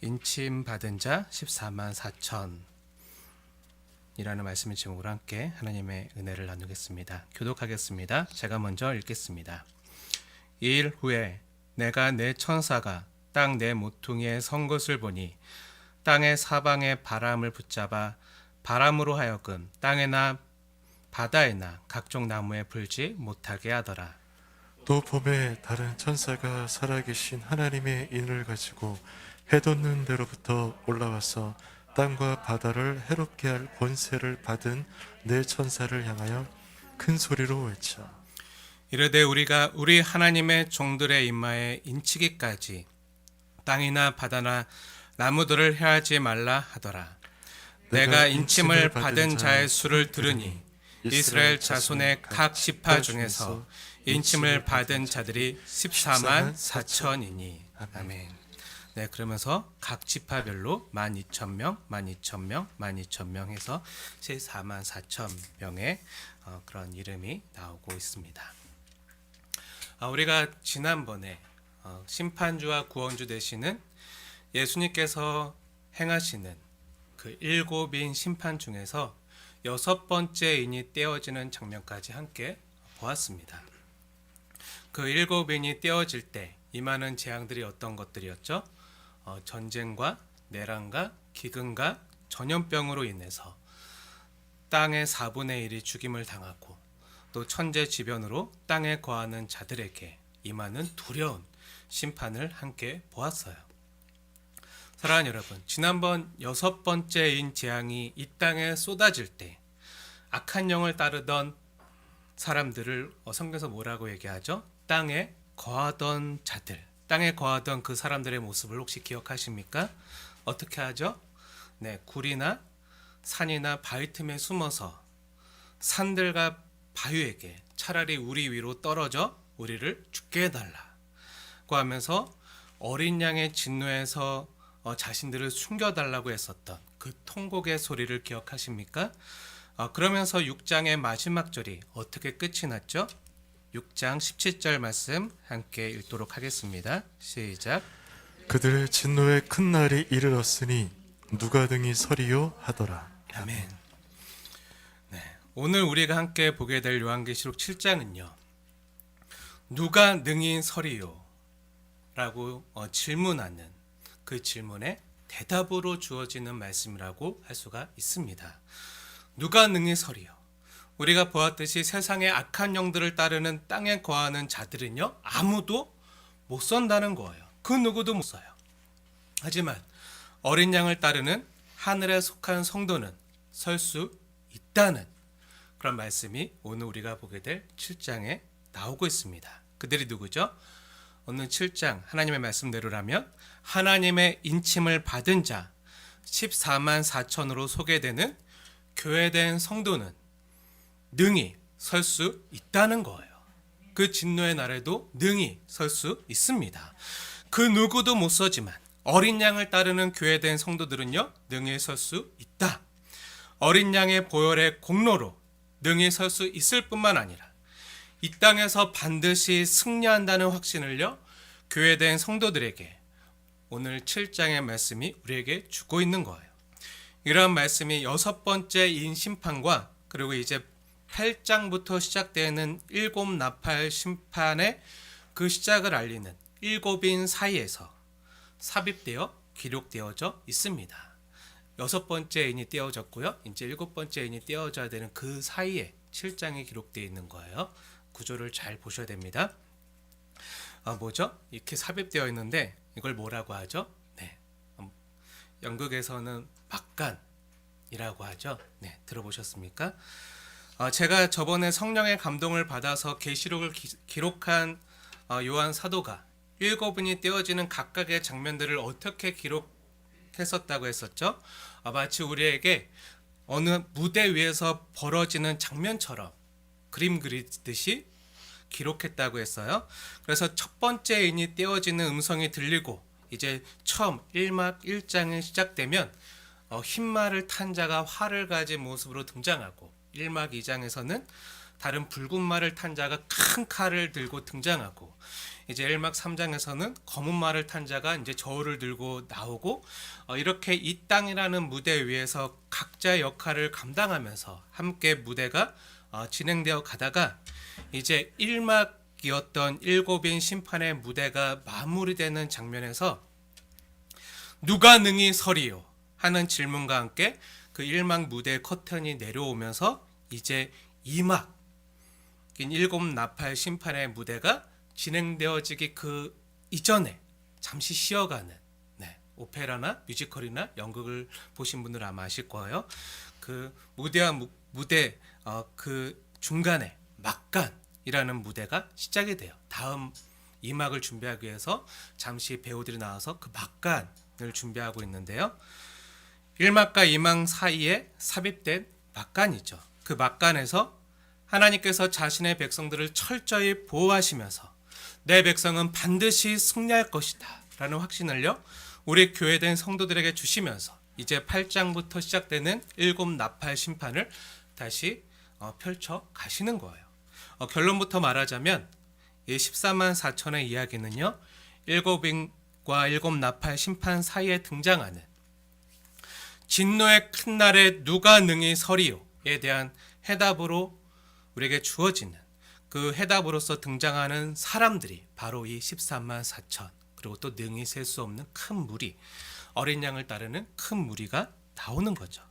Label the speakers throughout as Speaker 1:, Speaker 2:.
Speaker 1: 인침 받은 자 14만 4천 이라는 말씀의 제목으로 함께 하나님의 은혜를 나누겠습니다. 교독하겠습니다. 제가 먼저 읽겠습니다. 이 일 후에 내가 내 천사가 땅 내 모퉁이에 선 것을 보니 땅의 사방에 바람을 붙잡아 바람으로 하여금 땅에나 바다에나 각종 나무에 불지 못하게 하더라.
Speaker 2: 또 봄에 다른 천사가 살아계신 하나님의 인을 가지고 해돋는 데로부터 올라와서 땅과 바다를 해롭게 할 권세를 받은 네 천사를 향하여 큰 소리로 외쳐
Speaker 1: 이르되 우리가 우리 하나님의 종들의 임마에 인치기까지 땅이나 바다나 나무들을 해하지 말라 하더라. 내가 인침을 받은 자의 수를 들으니 이스라엘 자손의 각 지파 중에서 인침을 받은 자들이 14만 4천이니. 아멘. 네, 그러면서 각 지파별로 12,000명, 12,000명, 12,000명 해서 14만 4천 명의 그런 이름이 나오고 있습니다. 우리가 지난번에 심판주와 구원주 되시는 예수님께서 행하시는 그 7인 심판 중에서 6번째 인이 떼어지는 장면까지 함께 보았습니다. 그 7인이 떼어질 때 임하는 재앙들이 어떤 것들이었죠? 전쟁과 내란과 기근과 전염병으로 인해서 땅의 4분의 1이 죽임을 당하고 또 천재지변으로 땅에 거하는 자들에게 임하는 두려운 심판을 함께 보았어요. 사랑하는 여러분, 지난번 6번째인 재앙이 이 땅에 쏟아질 때 악한 영을 따르던 사람들을 성경에서 뭐라고 얘기하죠? 땅에 거하던 자들, 땅에 거하던 그 사람들의 모습을 혹시 기억하십니까? 어떻게 하죠? 네, 굴이나 산이나 바위 틈에 숨어서 산들과 바위에게 차라리 우리 위로 떨어져 우리를 죽게 해달라고 하면서 어린 양의 진노에서 자신들을 숨겨달라고 했었던 그 통곡의 소리를 기억하십니까? 그러면서 6장의 마지막 절이 어떻게 끝이 났죠? 6장 17절 말씀 함께 읽도록 하겠습니다. 시작.
Speaker 2: 그들의 진노의 큰 날이 이르렀으니 누가 등이 서리요 하더라.
Speaker 1: 아멘. 네, 오늘 우리가 함께 보게 될 요한계시록 7장은요. 누가 능히 서리요? 라고 질문하는 그 질문에 대답으로 주어지는 말씀이라고 할 수가 있습니다. 누가 능히 서리요? 우리가 보았듯이 세상의 악한 영들을 따르는 땅에 거하는 자들은요, 아무도 못 선다는 거예요. 그 누구도 못 서요. 하지만 어린 양을 따르는 하늘에 속한 성도는 설 수 있다는 그런 말씀이 오늘 우리가 보게 될 7장에 나오고 있습니다. 그들이 누구죠? 오늘 7장 하나님의 말씀대로라면 하나님의 인침을 받은 자 14만 4천으로 소개되는 교회된 성도는 능히 설 수 있다는 거예요. 그 진노의 날에도 능히 설 수 있습니다. 그 누구도 못 서지만 어린 양을 따르는 교회된 성도들은요, 능히 설 수 있다. 어린 양의 보혈의 공로로 능히 설 수 있을 뿐만 아니라 이 땅에서 반드시 승리한다는 확신을요, 교회된 성도들에게 오늘 7장의 말씀이 우리에게 주고 있는 거예요. 이러한 말씀이 6번째인 심판과 그리고 이제 8장부터 시작되는 7 나팔 심판의 그 시작을 알리는 7인 사이에서 삽입되어 기록되어져 있습니다. 6번째 인이 떼어졌고요. 이제 7번째 인이 떼어져야 되는 그 사이에 7장이 기록되어 있는 거예요. 구조를 잘 보셔야 됩니다. 뭐죠? 이렇게 삽입되어 있는데 이걸 뭐라고 하죠? 네, 영국에서는 막간이라고 하죠. 네, 들어보셨습니까? 제가 저번에 성령의 감동을 받아서 계시록을 기록한 요한 사도가 7분이 떼어지는 각각의 장면들을 어떻게 기록했었다고 했었죠? 마치 우리에게 어느 무대 위에서 벌어지는 장면처럼 그림 그리듯이 기록했다고 했어요. 그래서 첫 번째 인이 떼어지는 음성이 들리고 이제 처음 1막 1장이 시작되면 흰말을 탄 자가 활을 가진 모습으로 등장하고 1막 2장에서는 다른 붉은 말을 탄 자가 큰 칼을 들고 등장하고 이제 1막 3장에서는 검은 말을 탄 자가 이제 저울을 들고 나오고 이렇게 이 땅이라는 무대 위에서 각자의 역할을 감당하면서 함께 무대가 진행되어 가다가 이제 1막이었던 일곱인 심판의 무대가 마무리되는 장면에서 누가 능히 서리요 하는 질문과 함께 그 1막 무대의 커튼이 내려오면서 이제 2막 일곱 나팔 심판의 무대가 진행되어지기 그 이전에 잠시 쉬어가는 오페라나 뮤지컬이나 연극을 보신 분들은 아마 아실 거예요. 그 무대와 무대 그 중간에 막간이라는 무대가 시작이 돼요. 다음 2막을 준비하기 위해서 잠시 배우들이 나와서 그 막간을 준비하고 있는데요. 1막과 2막 사이에 삽입된 막간이죠. 그 막간에서 하나님께서 자신의 백성들을 철저히 보호하시면서 내 백성은 반드시 승리할 것이다 라는 확신을요 우리 교회된 성도들에게 주시면서 이제 8장부터 시작되는 일곱 나팔 심판을 다시 펼쳐 가시는 거예요. 결론부터 말하자면 이 14만 4천의 이야기는요 일곱인과 일곱 나팔 심판 사이에 등장하는 진노의 큰 날에 누가 능히 서리요에 대한 해답으로 우리에게 주어지는 그 해답으로서 등장하는 사람들이 바로 이 13만 4천 그리고 또 능히 셀 수 없는 큰 무리 어린 양을 따르는 큰 무리가 나오는 거죠.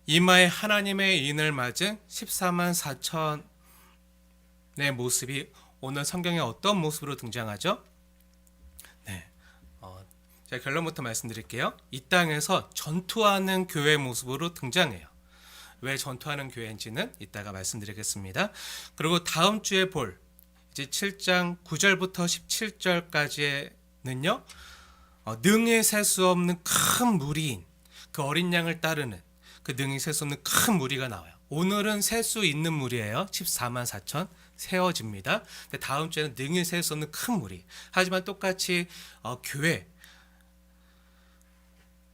Speaker 1: 이마에 하나님의 인을 맞은 14만 4천의 모습이 오늘 성경에 어떤 모습으로 등장하죠? 제가 결론부터 말씀드릴게요. 이 땅에서 전투하는 교회의 모습으로 등장해요. 왜 전투하는 교회인지는 이따가 말씀드리겠습니다. 그리고 다음 주에 볼 이제 7장 9절부터 17절까지는요. 능히 셀 수 없는 큰 무리인 그 어린 양을 따르는 그 능히 셀 수 없는 큰 무리가 나와요. 오늘은 셀 수 있는 무리예요. 14만 4천 세워집니다. 근데 다음 주에는 능히 셀 수 없는 큰 무리. 하지만 똑같이 교회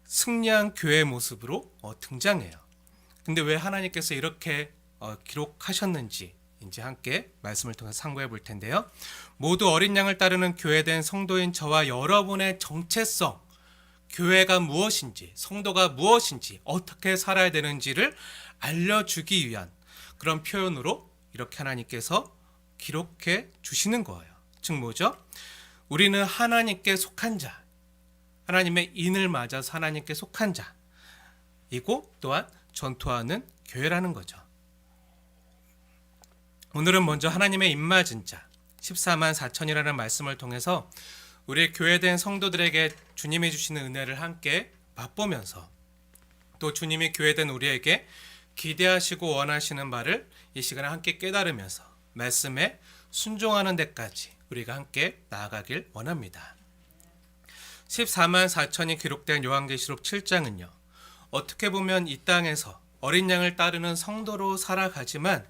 Speaker 1: 승리한 교회의 모습으로 등장해요. 근데 왜 하나님께서 이렇게 기록하셨는지 이제 함께 말씀을 통해서 상고해 볼 텐데요. 모두 어린 양을 따르는 교회된 성도인 저와 여러분의 정체성, 교회가 무엇인지, 성도가 무엇인지, 어떻게 살아야 되는지를 알려주기 위한 그런 표현으로 이렇게 하나님께서 기록해 주시는 거예요. 즉 뭐죠? 우리는 하나님께 속한 자, 하나님의 인을 맞아서 하나님께 속한 자이고 또한 전투하는 교회라는 거죠. 오늘은 먼저 하나님의 입맞은 자 14만 4천이라는 말씀을 통해서 우리 교회된 성도들에게 주님이 주시는 은혜를 함께 맛보면서 또 주님이 교회된 우리에게 기대하시고 원하시는 바를 이 시간에 함께 깨달으면서 말씀에 순종하는 데까지 우리가 함께 나아가길 원합니다. 14만 4천이 기록된 요한계시록 7장은요. 어떻게 보면 이 땅에서 어린 양을 따르는 성도로 살아가지만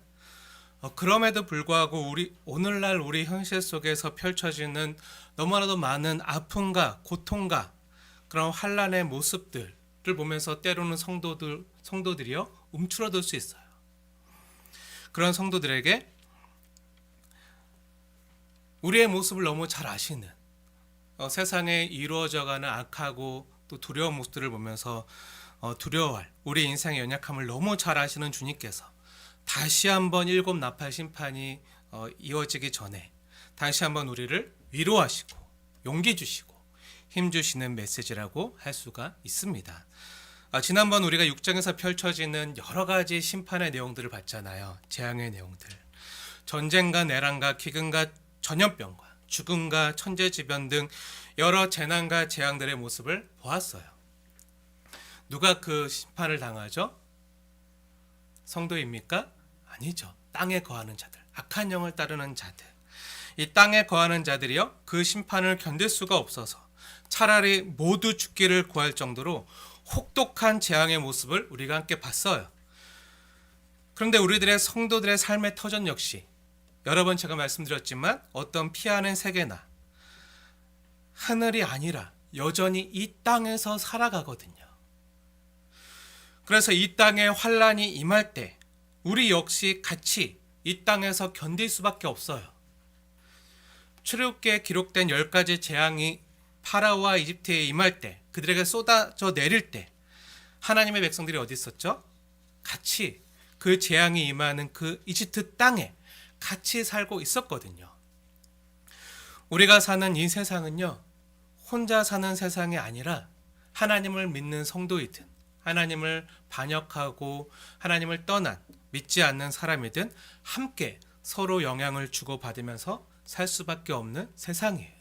Speaker 1: 그럼에도 불구하고 오늘날 우리 현실 속에서 펼쳐지는 너무나도 많은 아픔과 고통과 그런 환난의 모습들을 보면서 때로는 성도들이요 움츠러들 수 있어요. 그런 성도들에게 우리의 모습을 너무 잘 아시는 세상에 이루어져가는 악하고 또 두려운 모습들을 보면서 두려워할 우리 인생의 연약함을 너무 잘 아시는 주님께서 다시 한번 일곱 나팔 심판이 이어지기 전에 다시 한번 우리를 위로하시고 용기 주시고 힘 주시는 메시지라고 할 수가 있습니다. 지난번 우리가 6장에서 펼쳐지는 여러 가지 심판의 내용들을 봤잖아요. 재앙의 내용들. 전쟁과 내란과 기근과 전염병과 죽음과 천재지변 등 여러 재난과 재앙들의 모습을 보았어요. 누가 그 심판을 당하죠? 성도입니까? 아니죠. 땅에 거하는 자들, 악한 영을 따르는 자들. 이 땅에 거하는 자들이요 그 심판을 견딜 수가 없어서 차라리 모두 죽기를 구할 정도로 혹독한 재앙의 모습을 우리가 함께 봤어요. 그런데 우리들의 성도들의 삶의 터전 역시 여러 번 제가 말씀드렸지만 어떤 피하는 세계나 하늘이 아니라 여전히 이 땅에서 살아가거든요. 그래서 이 땅에 환란이 임할 때 우리 역시 같이 이 땅에서 견딜 수밖에 없어요. 출애굽기에 기록된 10가지 재앙이 파라오와 이집트에 임할 때, 그들에게 쏟아져 내릴 때 하나님의 백성들이 어디 있었죠? 같이 그 재앙이 임하는 그 이집트 땅에 같이 살고 있었거든요. 우리가 사는 이 세상은요, 혼자 사는 세상이 아니라 하나님을 믿는 성도이든 하나님을 반역하고 하나님을 떠난 믿지 않는 사람이든 함께 서로 영향을 주고받으면서 살 수밖에 없는 세상이에요.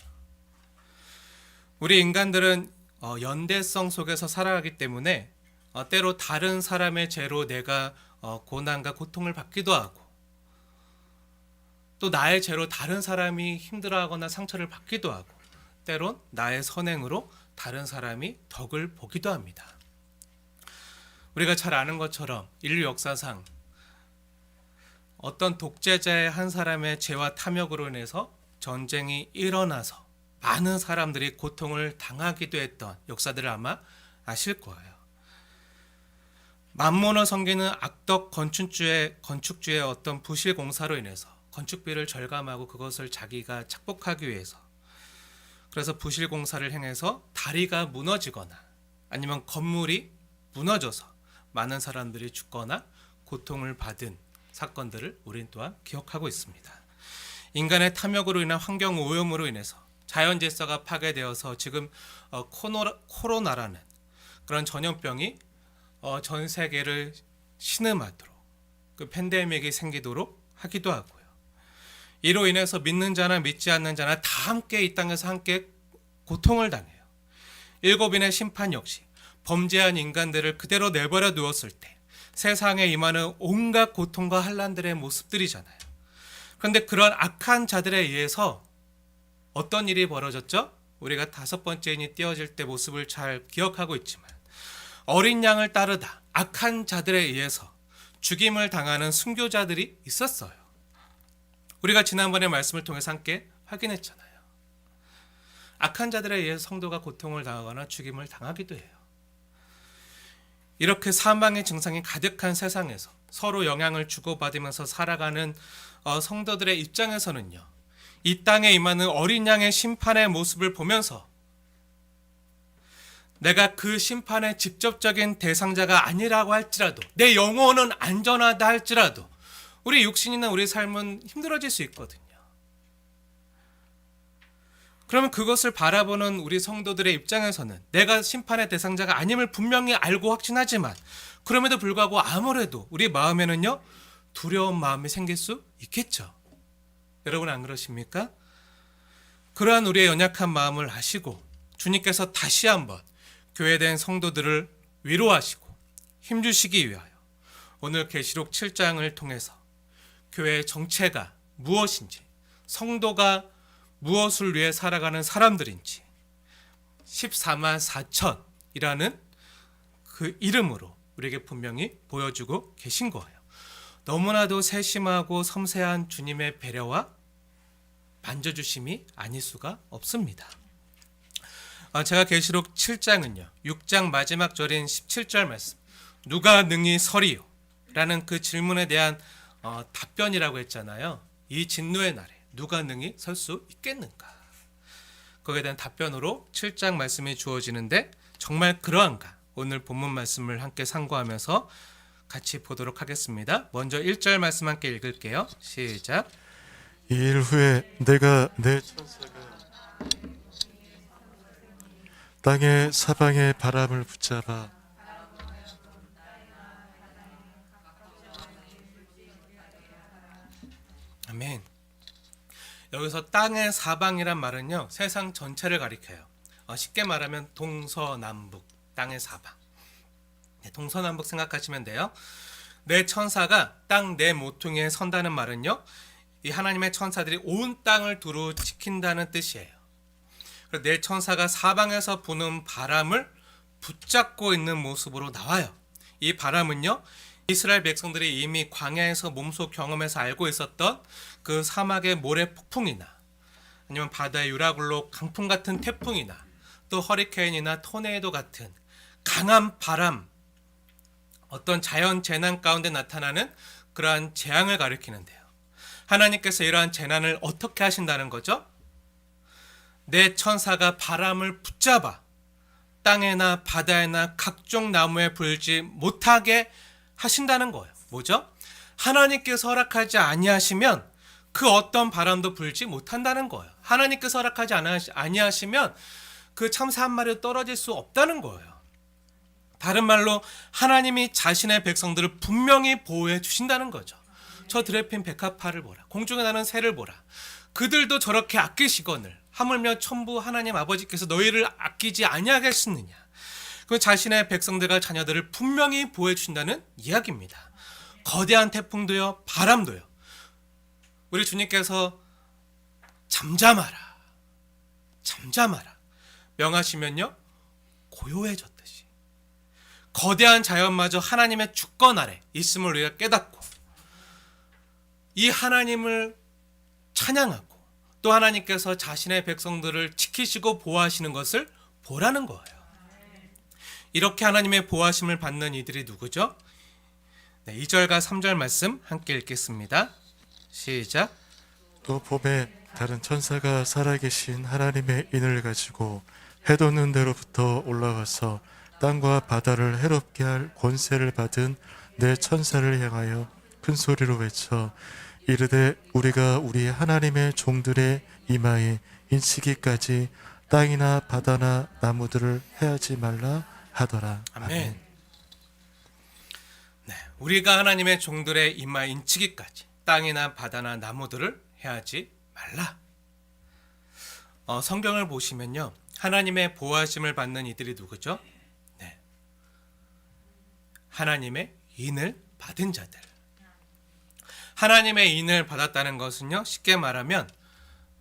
Speaker 1: 우리 인간들은 연대성 속에서 살아가기 때문에 때로 다른 사람의 죄로 내가 고난과 고통을 받기도 하고, 또 나의 죄로 다른 사람이 힘들어하거나 상처를 받기도 하고, 때론 나의 선행으로 다른 사람이 덕을 보기도 합니다. 우리가 잘 아는 것처럼 인류 역사상 어떤 독재자의 한 사람의 죄와 탐욕으로 인해서 전쟁이 일어나서 많은 사람들이 고통을 당하기도 했던 역사들을 아마 아실 거예요. 만몬을 섬기는 악덕 건축주의 어떤 부실 공사로 인해서 건축비를 절감하고 그것을 자기가 착복하기 위해서, 그래서 부실 공사를 행해서 다리가 무너지거나 아니면 건물이 무너져서 많은 사람들이 죽거나 고통을 받은 사건들을 우린 또한 기억하고 있습니다. 인간의 탐욕으로 인한 환경 오염으로 인해서 자연 질서가 파괴되어서 지금 코로나라는 그런 전염병이 전 세계를 신음하도록, 그 팬데믹이 생기도록 하기도 하고요. 이로 인해서 믿는 자나 믿지 않는 자나 다 함께 이 땅에서 함께 고통을 당해요. 일곱인의 심판 역시 범죄한 인간들을 그대로 내버려 두었을 때 세상에 임하는 온갖 고통과 환난들의 모습들이잖아요. 그런데 그런 악한 자들에 의해서 어떤 일이 벌어졌죠? 우리가 5번째 인이 띄어질 때 모습을 잘 기억하고 있지만, 어린 양을 따르다 악한 자들에 의해서 죽임을 당하는 순교자들이 있었어요. 우리가 지난번에 말씀을 통해서 함께 확인했잖아요. 악한 자들에 의해서 성도가 고통을 당하거나 죽임을 당하기도 해요. 이렇게 사망의 증상이 가득한 세상에서 서로 영향을 주고받으면서 살아가는 성도들의 입장에서는요, 이 땅에 임하는 어린 양의 심판의 모습을 보면서 내가 그 심판의 직접적인 대상자가 아니라고 할지라도, 내 영혼은 안전하다 할지라도 우리 육신이나 우리 삶은 힘들어질 수 있거든요. 그러면 그것을 바라보는 우리 성도들의 입장에서는 내가 심판의 대상자가 아님을 분명히 알고 확신하지만, 그럼에도 불구하고 아무래도 우리 마음에는요, 두려운 마음이 생길 수 있겠죠. 여러분 안 그러십니까? 그러한 우리의 연약한 마음을 아시고 주님께서 다시 한번 교회된 성도들을 위로하시고 힘주시기 위하여 오늘 계시록 7장을 통해서 교회의 정체가 무엇인지, 성도가 무엇을 위해 살아가는 사람들인지 14만 4천이라는 그 이름으로 우리에게 분명히 보여주고 계신 거예요. 너무나도 세심하고 섬세한 주님의 배려와 만져주심이 아닐 수가 없습니다. 제가 계시록 7장은요, 6장 마지막 절인 17절 말씀, 누가 능히 서리요? 라는 그 질문에 대한 답변이라고 했잖아요. 이 진노의 날에 누가 능히 설 수 있겠는가? 거기에 대한 답변으로 7장 말씀이 주어지는데 정말 그러한가? 오늘 본문 말씀을 함께 상고하면서 같이 보도록 하겠습니다. 먼저 1절 말씀 함께 읽을게요. 시작.
Speaker 2: 이 일 후에 내가 내 천사가 땅의 사방의 바람을 붙잡아
Speaker 1: 아멘. 여기서 땅의 사방이란 말은요, 세상 전체를 가리켜요. 쉽게 말하면 동서남북, 땅의 사방. 동서남북 생각하시면 돼요. 내 천사가 땅 내 모퉁이에 선다는 말은요, 이 하나님의 천사들이 온 땅을 두루 지킨다는 뜻이에요. 내 천사가 사방에서 부는 바람을 붙잡고 있는 모습으로 나와요. 이 바람은요, 이스라엘 백성들이 이미 광야에서 몸소 경험해서 알고 있었던 그 사막의 모래 폭풍이나 아니면 바다의 유라굴로 강풍 같은 태풍이나 또 허리케인이나 토네이도 같은 강한 바람, 어떤 자연 재난 가운데 나타나는 그러한 재앙을 가리키는데요. 하나님께서 이러한 재난을 어떻게 하신다는 거죠? 내 천사가 바람을 붙잡아 땅에나 바다에나 각종 나무에 불지 못하게 하신다는 거예요. 뭐죠? 하나님께서 허락하지 아니하시면 그 어떤 바람도 불지 못한다는 거예요. 하나님께서 허락하지 아니하시면 그 참새 한 마리도 떨어질 수 없다는 거예요. 다른 말로 하나님이 자신의 백성들을 분명히 보호해 주신다는 거죠. 저 드레핀 백합화를 보라. 공중에 나는 새를 보라. 그들도 저렇게 아끼시거늘 하물며 천부 하나님 아버지께서 너희를 아끼지 아니하겠느냐. 그 자신의 백성들과 자녀들을 분명히 보호해 주신다는 이야기입니다. 거대한 태풍도요, 바람도요. 우리 주님께서 잠잠하라 명하시면요 고요해졌듯이 거대한 자연마저 하나님의 주권 아래 있음을 우리가 깨닫고 이 하나님을 찬양하고 또 하나님께서 자신의 백성들을 지키시고 보호하시는 것을 보라는 거예요. 이렇게 하나님의 보호하심을 받는 이들이 누구죠? 2절과 3절 말씀 함께 읽겠습니다. 시작.
Speaker 2: 또 봄에 다른 천사가 살아계신 하나님의 인을 가지고 해 돋는 데로부터 올라와서 땅과 바다를 해롭게 할 권세를 받은 내 천사를 향하여 큰 소리로 외쳐 이르되 우리가 우리 하나님의 종들의 이마에 인치기까지 땅이나 바다나 나무들을 해하지 말라 하더라.
Speaker 1: 아멘. 네, 우리가 하나님의 종들의 이마 인치기까지 땅이나 바다나 나무들을 해하지 말라. 성경을 보시면요, 하나님의 보호하심을 받는 이들이 누구죠? 네, 하나님의 인을 받은 자들. 하나님의 인을 받았다는 것은요, 쉽게 말하면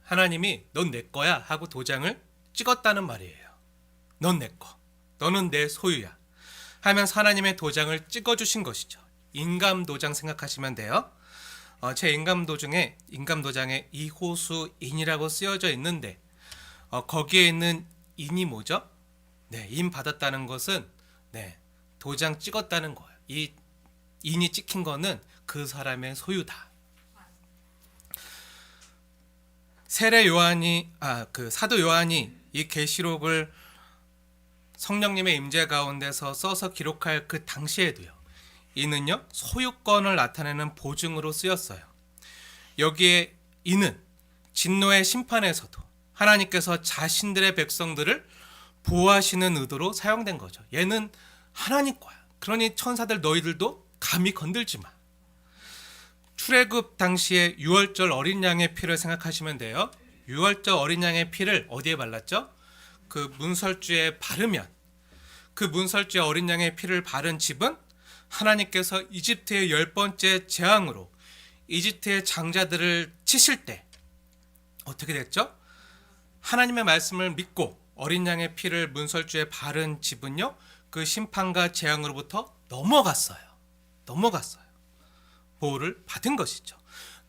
Speaker 1: 하나님이 넌 내 거야 하고 도장을 찍었다는 말이에요. 넌 내 거, 너는 내 소유야 하면서 하나님의 도장을 찍어주신 것이죠. 인감도장 생각하시면 돼요. 제 인감도장에 이호수인이라고 쓰여져 있는데 거기에 있는 인이 뭐죠? 네, 인 받았다는 것은 네, 도장 찍었다는 거예요. 이 인이 찍힌 거는 그 사람의 소유다. 사도 요한이 이 계시록을 성령님의 임재 가운데서 써서 기록할 그 당시에도요, 이는요 소유권을 나타내는 보증으로 쓰였어요. 여기에 이는 진노의 심판에서도 하나님께서 자신들의 백성들을 보호하시는 의도로 사용된 거죠. 얘는 하나님 거야. 그러니 천사들 너희들도 감히 건들지 마. 출애굽 당시에 유월절 어린 양의 피를 생각하시면 돼요. 유월절 어린 양의 피를 어디에 발랐죠? 그 문설주에 바르면 그 문설주에 어린 양의 피를 바른 집은 하나님께서 이집트의 10번째 재앙으로 이집트의 장자들을 치실 때 어떻게 됐죠? 하나님의 말씀을 믿고 어린 양의 피를 문설주에 바른 집은요, 그 심판과 재앙으로부터 넘어갔어요. 보호를 받은 것이죠.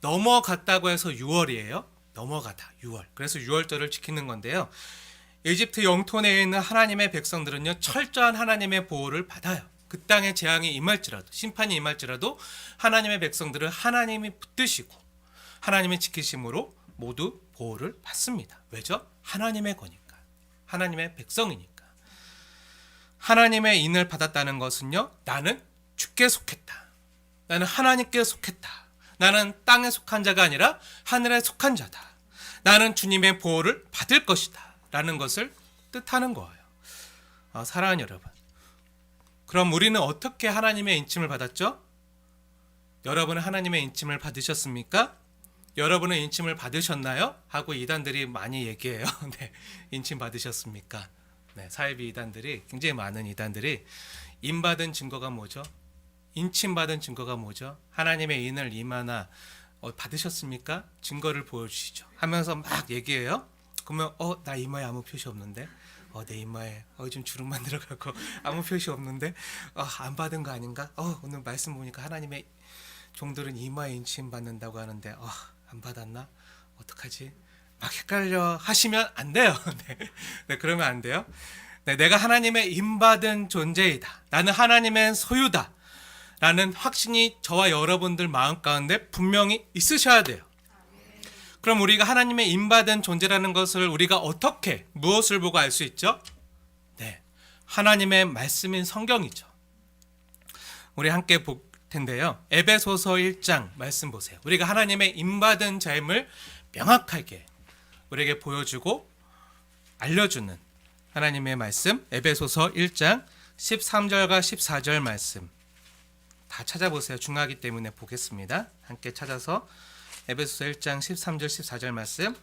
Speaker 1: 넘어갔다고 해서 6월이에요. 넘어가다 6월. 그래서 6월절을 지키는 건데요. 이집트 영토 내에 있는 하나님의 백성들은요, 철저한 하나님의 보호를 받아요. 그 땅에 재앙이 임할지라도, 심판이 임할지라도 하나님의 백성들을 하나님이 붙드시고 하나님의 지키심으로 모두 보호를 받습니다. 왜죠? 하나님의 거니까. 하나님의 백성이니까. 하나님의 인을 받았다는 것은요, 나는 주께 속했다. 나는 하나님께 속했다. 나는 땅에 속한 자가 아니라 하늘에 속한 자다. 나는 주님의 보호를 받을 것이다. 라는 것을 뜻하는 거예요. 사랑하는 여러분, 그럼 우리는 어떻게 하나님의 인침을 받았죠? 여러분은 하나님의 인침을 받으셨습니까? 여러분은 인침을 받으셨나요? 하고 이단들이 많이 얘기해요. 네, 인침 받으셨습니까? 네, 사이비 이단들이, 굉장히 많은 이단들이 인받은 증거가 뭐죠? 인침받은 증거가 뭐죠? 하나님의 인을 이마나 받으셨습니까? 증거를 보여주시죠. 하면서 막 얘기해요. 그러면 나 이마에 아무 표시 없는데, 내 이마에 좀 주름만 들어가고 아무 표시 없는데, 안 받은 거 아닌가? 오늘 말씀 보니까 하나님의 종들은 이마에 인침 받는다고 하는데 안 받았나? 어떡하지? 막 헷갈려 하시면 안 돼요. 네, 그러면 안 돼요. 네, 내가 하나님의 인받은 존재이다. 나는 하나님의 소유다. 라는 확신이 저와 여러분들 마음 가운데 분명히 있으셔야 돼요. 그럼 우리가 하나님의 인받은 존재라는 것을 우리가 어떻게, 무엇을 보고 알 수 있죠? 네, 하나님의 말씀인 성경이죠. 우리 함께 볼 텐데요. 에베소서 1장 말씀 보세요. 우리가 하나님의 인받은 자임을 명확하게 우리에게 보여주고 알려주는 하나님의 말씀, 에베소서 1장 13절과 14절 말씀 다 찾아보세요. 중요하기 때문에 보겠습니다. 함께 찾아서 에베소서 1장 13절 14절 말씀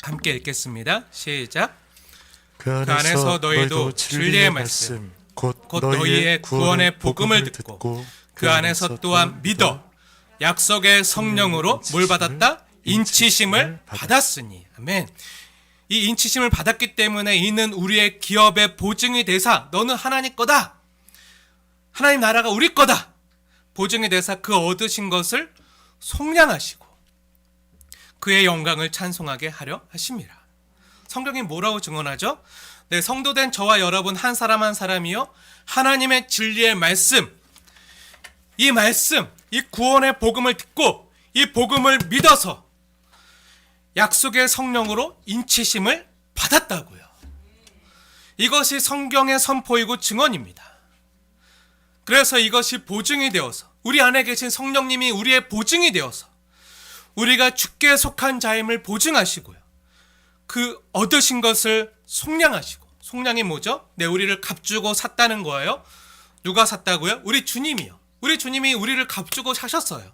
Speaker 1: 함께 읽겠습니다. 시작.
Speaker 2: 그 안에서 너희도 진리의 말씀 곧 너희의 구원의 복음을 듣고
Speaker 1: 그 안에서 또한 믿어 약속의 성령으로 뭘 받았다? 인치심을 받았으니. 아멘. 이 인치심을 받았기 때문에 이는 우리의 기업의 보증이 되사 너는 하나님 거다. 하나님 나라가 우리 거다. 보증이 되사 그 얻으신 것을 속량하시고 그의 영광을 찬송하게 하려 하십니다. 성경이 뭐라고 증언하죠? 네, 성도된 저와 여러분 한 사람 한 사람이요 하나님의 진리의 말씀, 이 말씀, 이 구원의 복음을 듣고 이 복음을 믿어서 약속의 성령으로 인치심을 받았다고요. 이것이 성경의 선포이고 증언입니다. 그래서 이것이 보증이 되어서 우리 안에 계신 성령님이 우리의 보증이 되어서 우리가 주께 속한 자임을 보증하시고요. 그 얻으신 것을 속량하시고, 속량이 뭐죠? 네, 우리를 값주고 샀다는 거예요. 누가 샀다고요? 우리 주님이요. 우리 주님이 우리를 값주고 사셨어요.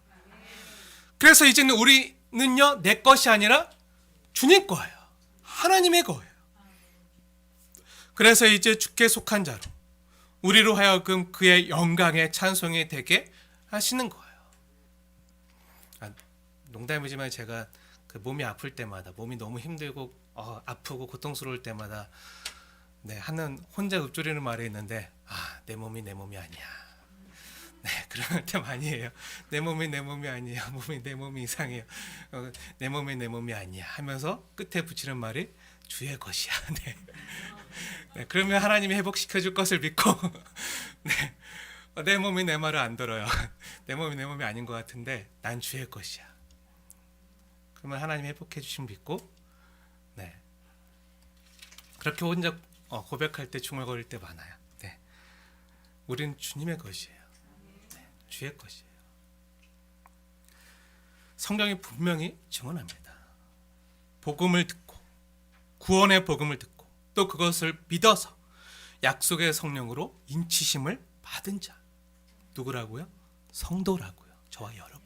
Speaker 1: 그래서 이제는 우리는요 내 것이 아니라 주님 거예요. 하나님의 거예요. 그래서 이제 주께 속한 자로 우리로 하여금 그의 영광의 찬송이 되게 하시는 거예요. 농담이지만 제가 그 몸이 아플 때마다, 몸이 너무 힘들고 아프고 고통스러울 때마다 네, 하는 혼자 읊조리는 말이 있는데 내 몸이 내 몸이 아니야. 네, 그럴 때 많이 해요. 내 몸이 내 몸이 아니에요. 몸이 내 몸이 이상해요. 내 몸이 내 몸이 아니야 하면서 끝에 붙이는 말이 주의 것이야. 네. 네, 그러면 하나님이 회복시켜 줄 것을 믿고 네, 내 몸이 내 말을 안 들어요. 내 몸이 내 몸이 아닌 것 같은데 난 주의 것이야. 그러면 하나님이 회복해 주심 믿고 네, 그렇게 혼자 고백할 때 중얼거릴 때 많아요. 네, 우린 주님의 것이에요. 네, 주의 것이에요. 성경이 분명히 증언합니다. 복음을 듣고 구원의 복음을 듣고 또 그것을 믿어서 약속의 성령으로 인치심을 받은 자 누구라고요? 성도라고요. 저와 여러분.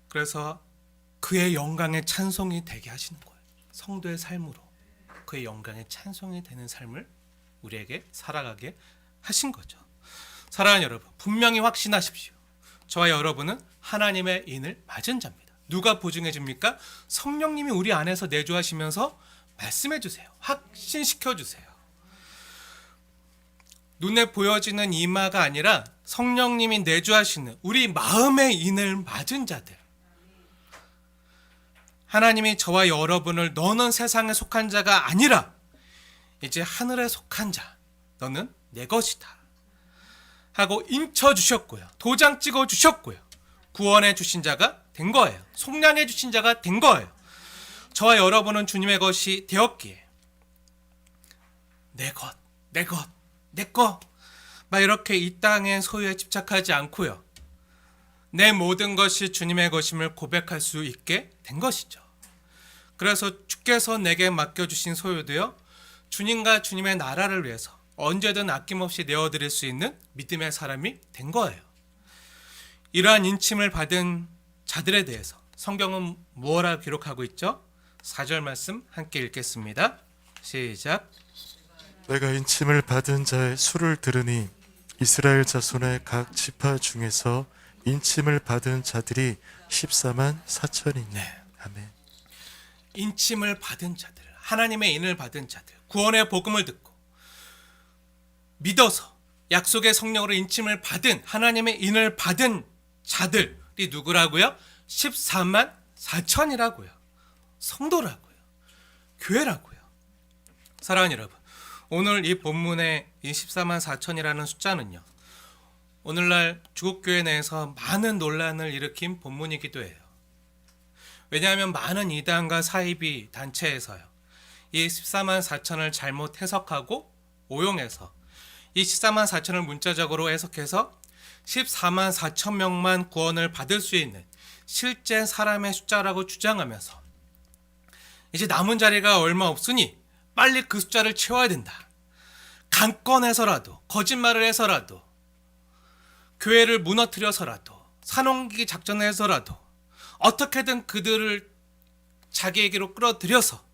Speaker 1: 그래서 그의 영광의 찬송이 되게 하시는 거예요. 성도의 삶으로 그의 영광의 찬송이 되는 삶을 우리에게 살아가게 하신 거죠. 사랑하는 여러분, 분명히 확신하십시오. 저와 여러분은 하나님의 인을 맞은 자입니다. 누가 보증해 줍니까? 성령님이 우리 안에서 내주하시면서 말씀해 주세요. 확신시켜 주세요. 눈에 보여지는 이마가 아니라 성령님이 내주하시는 우리 마음의 인을 맞은 자들. 하나님이 저와 여러분을 너는 세상에 속한 자가 아니라 이제 하늘에 속한 자, 너는 내 것이다 하고 인쳐 주셨고요. 도장 찍어 주셨고요. 구원해 주신 자가 된 거예요. 속량해 주신 자가 된 거예요. 저와 여러분은 주님의 것이 되었기에 내 것, 내 것, 내 거 막 이렇게 이 땅의 소유에 집착하지 않고요. 내 모든 것이 주님의 것임을 고백할 수 있게 된 것이죠. 그래서 주께서 내게 맡겨주신 소유도요, 주님과 주님의 나라를 위해서 언제든 아낌없이 내어드릴 수 있는 믿음의 사람이 된 거예요. 이러한 인침을 받은 자들에 대해서 성경은 무엇라 기록하고 있죠? 4절 말씀 함께 읽겠습니다. 시작.
Speaker 2: 내가 인침을 받은 자의 수를 들으니 이스라엘 자손의 각 지파 중에서 인침을 받은 자들이 14만 4천이니.
Speaker 1: 네.
Speaker 2: 아멘.
Speaker 1: 인침을 받은 자들, 하나님의 인을 받은 자들, 구원의 복음을 듣고 믿어서 약속의 성령으로 인침을 받은 하나님의 인을 받은 자들이 누구라고요? 14만 4천이라고요. 성도라고요. 교회라고요. 사랑하는 여러분, 오늘 이 본문의 이 14만 4천이라는 숫자는요, 오늘날 주국교회 내에서 많은 논란을 일으킨 본문이기도 해요. 왜냐하면 많은 이단과 사이비 단체에서요, 이 14만 4천을 잘못 해석하고 오용해서 이 14만 4천을 문자적으로 해석해서 14만 4천 명만 구원을 받을 수 있는 실제 사람의 숫자라고 주장하면서 이제 남은 자리가 얼마 없으니 빨리 그 숫자를 채워야 된다. 강권해서라도, 거짓말을 해서라도, 교회를 무너뜨려서라도, 산홍기 작전을 해서라도 어떻게든 그들을 자기에게로 끌어들여서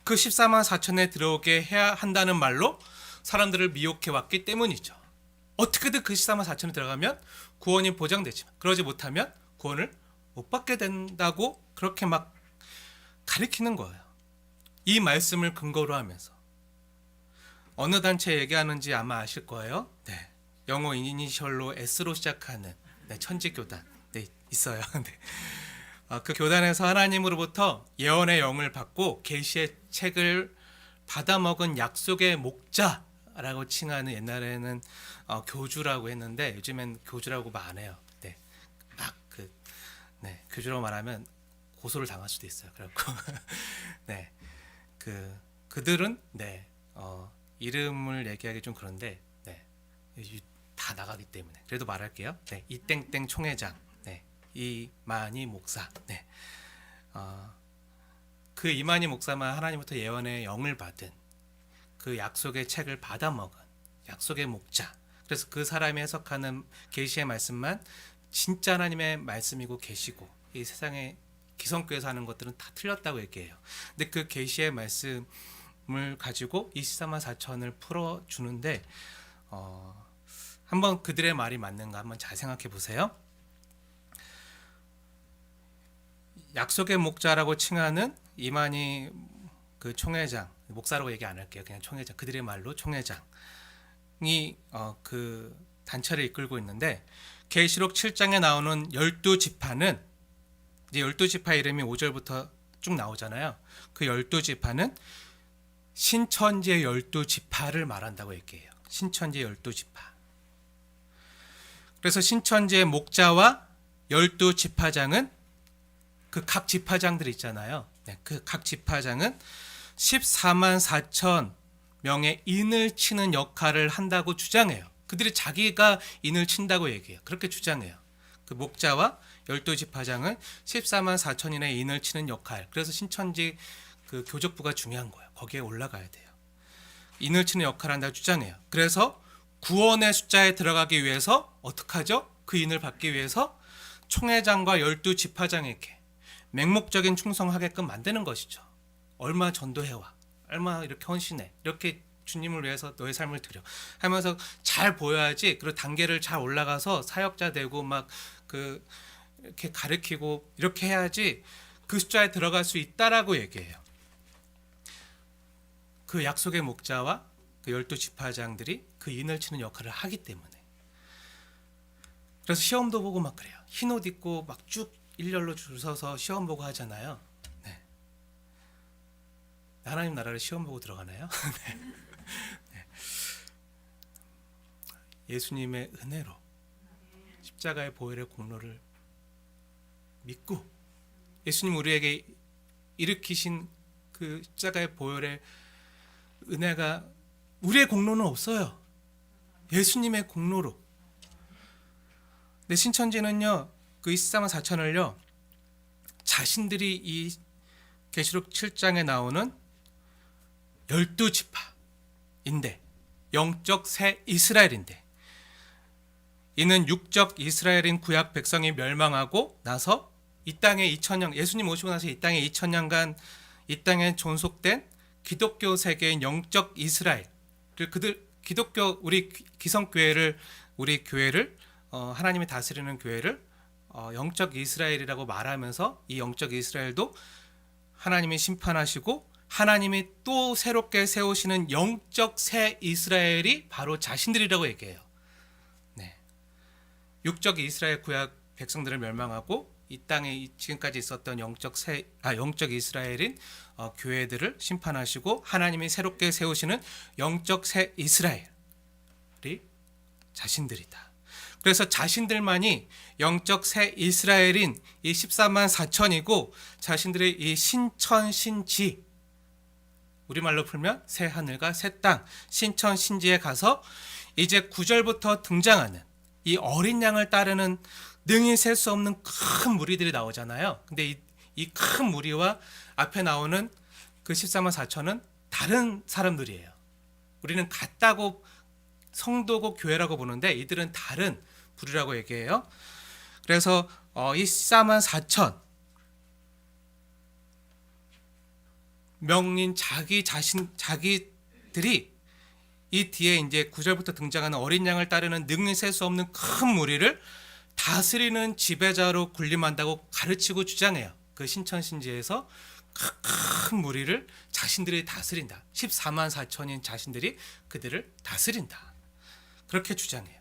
Speaker 1: 그 14만 4천에 들어오게 해야 한다는 말로 사람들을 미혹해 왔기 때문이죠. 어떻게든 그 14만 4천에 들어가면 구원이 보장되지만 그러지 못하면 구원을 못 받게 된다고 그렇게 막 가리키는 거예요. 이 말씀을 근거로 하면서 어느 단체 얘기하는지 아마 아실 거예요. 네, 영어 이니셜로 S로 시작하는 천지교단 있어요. 네. 그 교단에서 하나님으로부터 예언의 영을 받고 계시의 책을 받아먹은 약속의 목자라고 칭하는, 옛날에는 교주라고 했는데 요즘엔 교주라고 말 안 해요. 네, 교주라고 말하면 고소를 당할 수도 있어요. 그래갖고 네, 그들은 이름을 얘기하기 좀 그런데 다 나가기 때문에 그래도 말할게요. 네, 이땡땡 총회장, 이만희 목사, 그 이만희 목사만 하나님부터 예언의 영을 받은, 그 약속의 책을 받아먹은 약속의 목자. 그래서 그 사람이 해석하는 계시의 말씀만 진짜 하나님의 말씀이고 계시고, 이 세상에 기성교회에서 하는 것들은 다 틀렸다고 얘기해요. 근데 그 계시의 말씀을 가지고 24만 4천을 풀어주는데 한번 그들의 말이 맞는가 한번 잘 생각해 보세요. 약속의 목자라고 칭하는 이만희 그 총회장, 목사라고 얘기 안 할게요. 그냥 총회장, 그들의 말로 총회장이 그 단체를 이끌고 있는데, 계시록 7장에 나오는 12지파는 이제 12지파 이름이 5절부터 쭉 나오잖아요. 그 12지파는 신천지의 12지파를 말한다고 얘기해요. 신천지의 12지파. 그래서 신천지의 목자와 12지파장은 그 각 지파장들 있잖아요. 그 각 지파장은 14만 4천 명의 인을 치는 역할을 한다고 주장해요. 그들이 자기가 인을 친다고 얘기해요. 그렇게 주장해요. 그 목자와 12지파장은 14만 4천인의 인을 치는 역할. 그래서 신천지 그 교적부가 중요한 거예요. 거기에 올라가야 돼요. 인을 치는 역할을 한다고 주장해요. 그래서 구원의 숫자에 들어가기 위해서 어떻게 하죠? 그 인을 받기 위해서 총회장과 12지파장에게 맹목적인 충성하게끔 만드는 것이죠. 얼마 전도해와, 얼마 이렇게 헌신해, 이렇게 주님을 위해서 너의 삶을 드려 하면서 잘 보여야지, 그리고 단계를 잘 올라가서 사역자 되고 막 이렇게 가르치고 이렇게 해야지 그 숫자에 들어갈 수 있다라고 얘기해요. 그 약속의 목자와 그 12지파장들이 그 인을 치는 역할을 하기 때문에. 그래서 시험도 보고 막 그래요. 흰 옷 입고 막 쭉 일렬로 줄 서서 시험 보고 하잖아요. 네. 하나님 나라를 시험 보고 들어가나요? 네. 예수님의 은혜로 십자가의 보혈의 공로를 믿고 예수님 우리에게 일으키신 그 십자가의 보혈의 은혜가, 우리의 공로는 없어요. 예수님의 공로로. 근데 신천지는요, 그 24만 4천을요, 자신들이 이 계시록 7장에 나오는 12지파인데, 영적 새 이스라엘인데, 이는 육적 이스라엘인 구약 백성이 멸망하고 나서 이 땅에 2000년, 예수님 오시고 나서 이 땅에 2000년간 이 땅에 존속된 기독교 세계인 영적 이스라엘, 그들 기독교 우리 기성교회를, 우리 교회를 하나님이 다스리는 교회를 영적 이스라엘이라고 말하면서, 이 영적 이스라엘도 하나님이 심판하시고 하나님이 또 새롭게 세우시는 영적 새 이스라엘이 바로 자신들이라고 얘기해요. 네. 육적 이스라엘 구약 백성들을 멸망하고 이 땅에 지금까지 있었던 영적 이스라엘인 교회들을 심판하시고 하나님이 새롭게 세우시는 영적 새 이스라엘이 자신들이다. 그래서 자신들만이 영적 새 이스라엘인 이 14만 4천이고 자신들의 이 신천 신지, 우리말로 풀면 새 하늘과 새 땅, 신천 신지에 가서 이제 9절부터 등장하는 이 어린 양을 따르는 능히 셀 수 없는 큰 무리들이 나오잖아요. 근데 이 큰 무리와 앞에 나오는 그 14만 4천은 다른 사람들이에요. 우리는 같다고 성도고 교회라고 보는데 이들은 다른 부류라고 얘기해요. 그래서 이 14만 4천 명인 자기들이 이 뒤에 이제 9절부터 등장하는 어린 양을 따르는 능히 셀 수 없는 큰 무리를 다스리는 지배자로 군림한다고 가르치고 주장해요. 그 신천신지에서 큰 무리를 자신들이 다스린다. 14만 4천인 자신들이 그들을 다스린다. 그렇게 주장해요.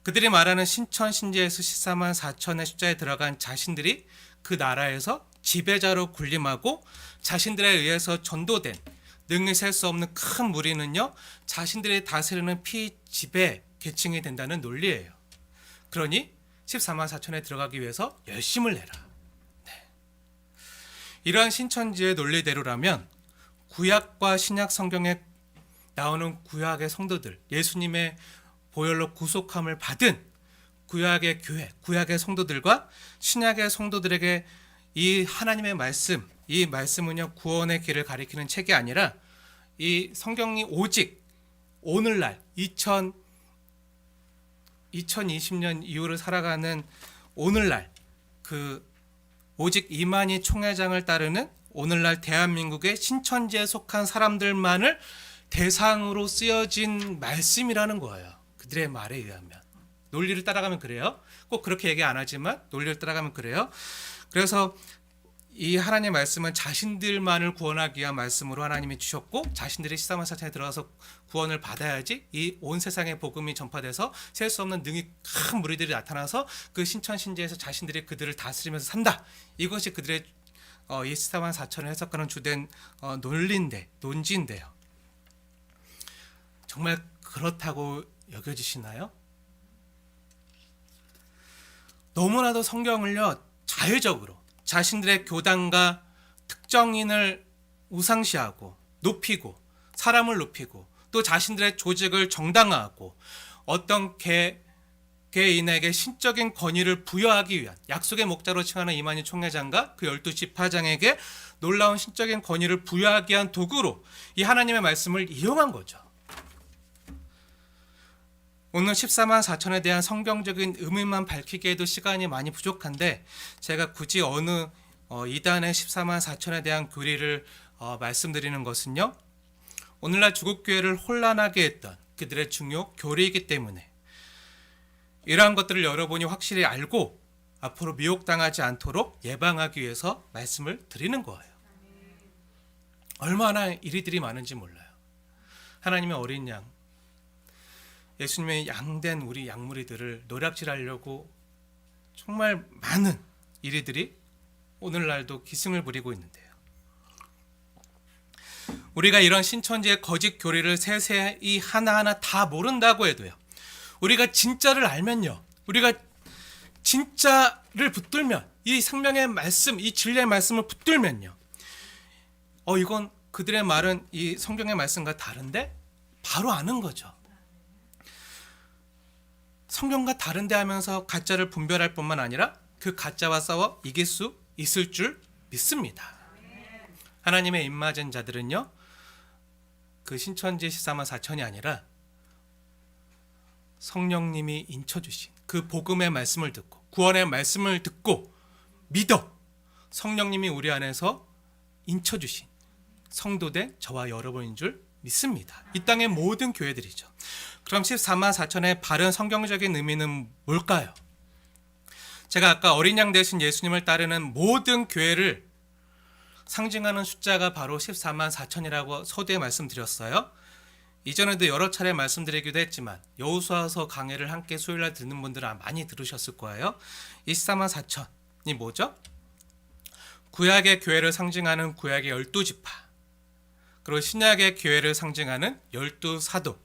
Speaker 1: 그들이 말하는 신천신지에서 14만 4천의 숫자에 들어간 자신들이 그 나라에서 지배자로 군림하고 자신들에 의해서 전도된 능히 셀 수 없는 큰 무리는요, 자신들이 다스리는 피지배 계층이 된다는 논리예요. 그러니 14만 4천에 들어가기 위해서 열심을 내라. 네. 이러한 신천지의 논리대로라면 구약과 신약 성경에 나오는 구약의 성도들, 예수님의 보혈로 구속함을 받은 구약의 교회, 구약의 성도들과 신약의 성도들에게 이 하나님의 말씀, 이 말씀은요 구원의 길을 가리키는 책이 아니라 이 성경이 오직 오늘날 2020년 이후를 살아가는 오늘날 그 오직 이만희 총회장을 따르는 오늘날 대한민국의 신천지에 속한 사람들만을 대상으로 쓰여진 말씀이라는 거예요. 그들의 말에 의하면. 논리를 따라가면 그래요. 꼭 그렇게 얘기 안 하지만 논리를 따라가면 그래요. 그래서 이 하나님의 말씀은 자신들만을 구원하기 위한 말씀으로 하나님이 주셨고 자신들이 14만 4천에 들어가서 구원을 받아야지 이 온 세상의 복음이 전파돼서 셀 수 없는 능히 큰 무리들이 나타나서 그 신천신지에서 자신들이 그들을 다스리면서 산다. 이것이 그들의 이 14만 4천을 해석하는 주된 논지인데요. 정말 그렇다고 여겨지시나요? 너무나도 성경을요 자율적으로 자신들의 교단과 특정인을 우상시하고 높이고 사람을 높이고 또 자신들의 조직을 정당화하고 어떤 개인에게 신적인 권위를 부여하기 위한 약속의 목자로 칭하는 이만희 총회장과 그 12지파장에게 놀라운 신적인 권위를 부여하기 위한 도구로 이 하나님의 말씀을 이용한 거죠. 오늘 14만 4천에 대한 성경적인 의미만 밝히기에도 시간이 많이 부족한데 제가 굳이 어느 이단의 14만 4천에 대한 교리를 말씀드리는 것은요. 오늘날 주국교회를 혼란하게 했던 그들의 중요 교리이기 때문에 이러한 것들을 여러분이 확실히 알고 앞으로 미혹당하지 않도록 예방하기 위해서 말씀을 드리는 거예요. 얼마나 이리들이 많은지 몰라요. 하나님의 어린 양 예수님의 양된 우리 양무리들을 노략질하려고 정말 많은 이리들이 오늘날도 기승을 부리고 있는데요. 우리가 이런 신천지의 거짓 교리를 세세히 하나하나 다 모른다고 해도요. 우리가 진짜를 알면요. 우리가 진짜를 붙들면 이 생명의 말씀, 이 진리의 말씀을 붙들면요. 이건 그들의 말은 이 성경의 말씀과 다른데 바로 아는 거죠. 성경과 다른데 하면서 가짜를 분별할 뿐만 아니라 그 가짜와 싸워 이길 수 있을 줄 믿습니다. 하나님의 입맞은 자들은요. 그 신천지 14만 4천이 아니라 성령님이 인쳐주신 그 복음의 말씀을 듣고 구원의 말씀을 듣고 믿어 성령님이 우리 안에서 인쳐주신 성도된 저와 여러분인 줄 믿습니다. 이 땅의 모든 교회들이죠. 그럼 14만 4천의 바른 성경적인 의미는 뭘까요? 제가 아까 어린 양 대신 예수님을 따르는 모든 교회를 상징하는 숫자가 바로 14만 4천이라고 서두에 말씀드렸어요. 이전에도 여러 차례 말씀드리기도 했지만 여호수아서 강해를 함께 수요일날 듣는 분들은 많이 들으셨을 거예요. 24만 4천이 뭐죠? 구약의 교회를 상징하는 구약의 12지파 그리고 신약의 교회를 상징하는 12사도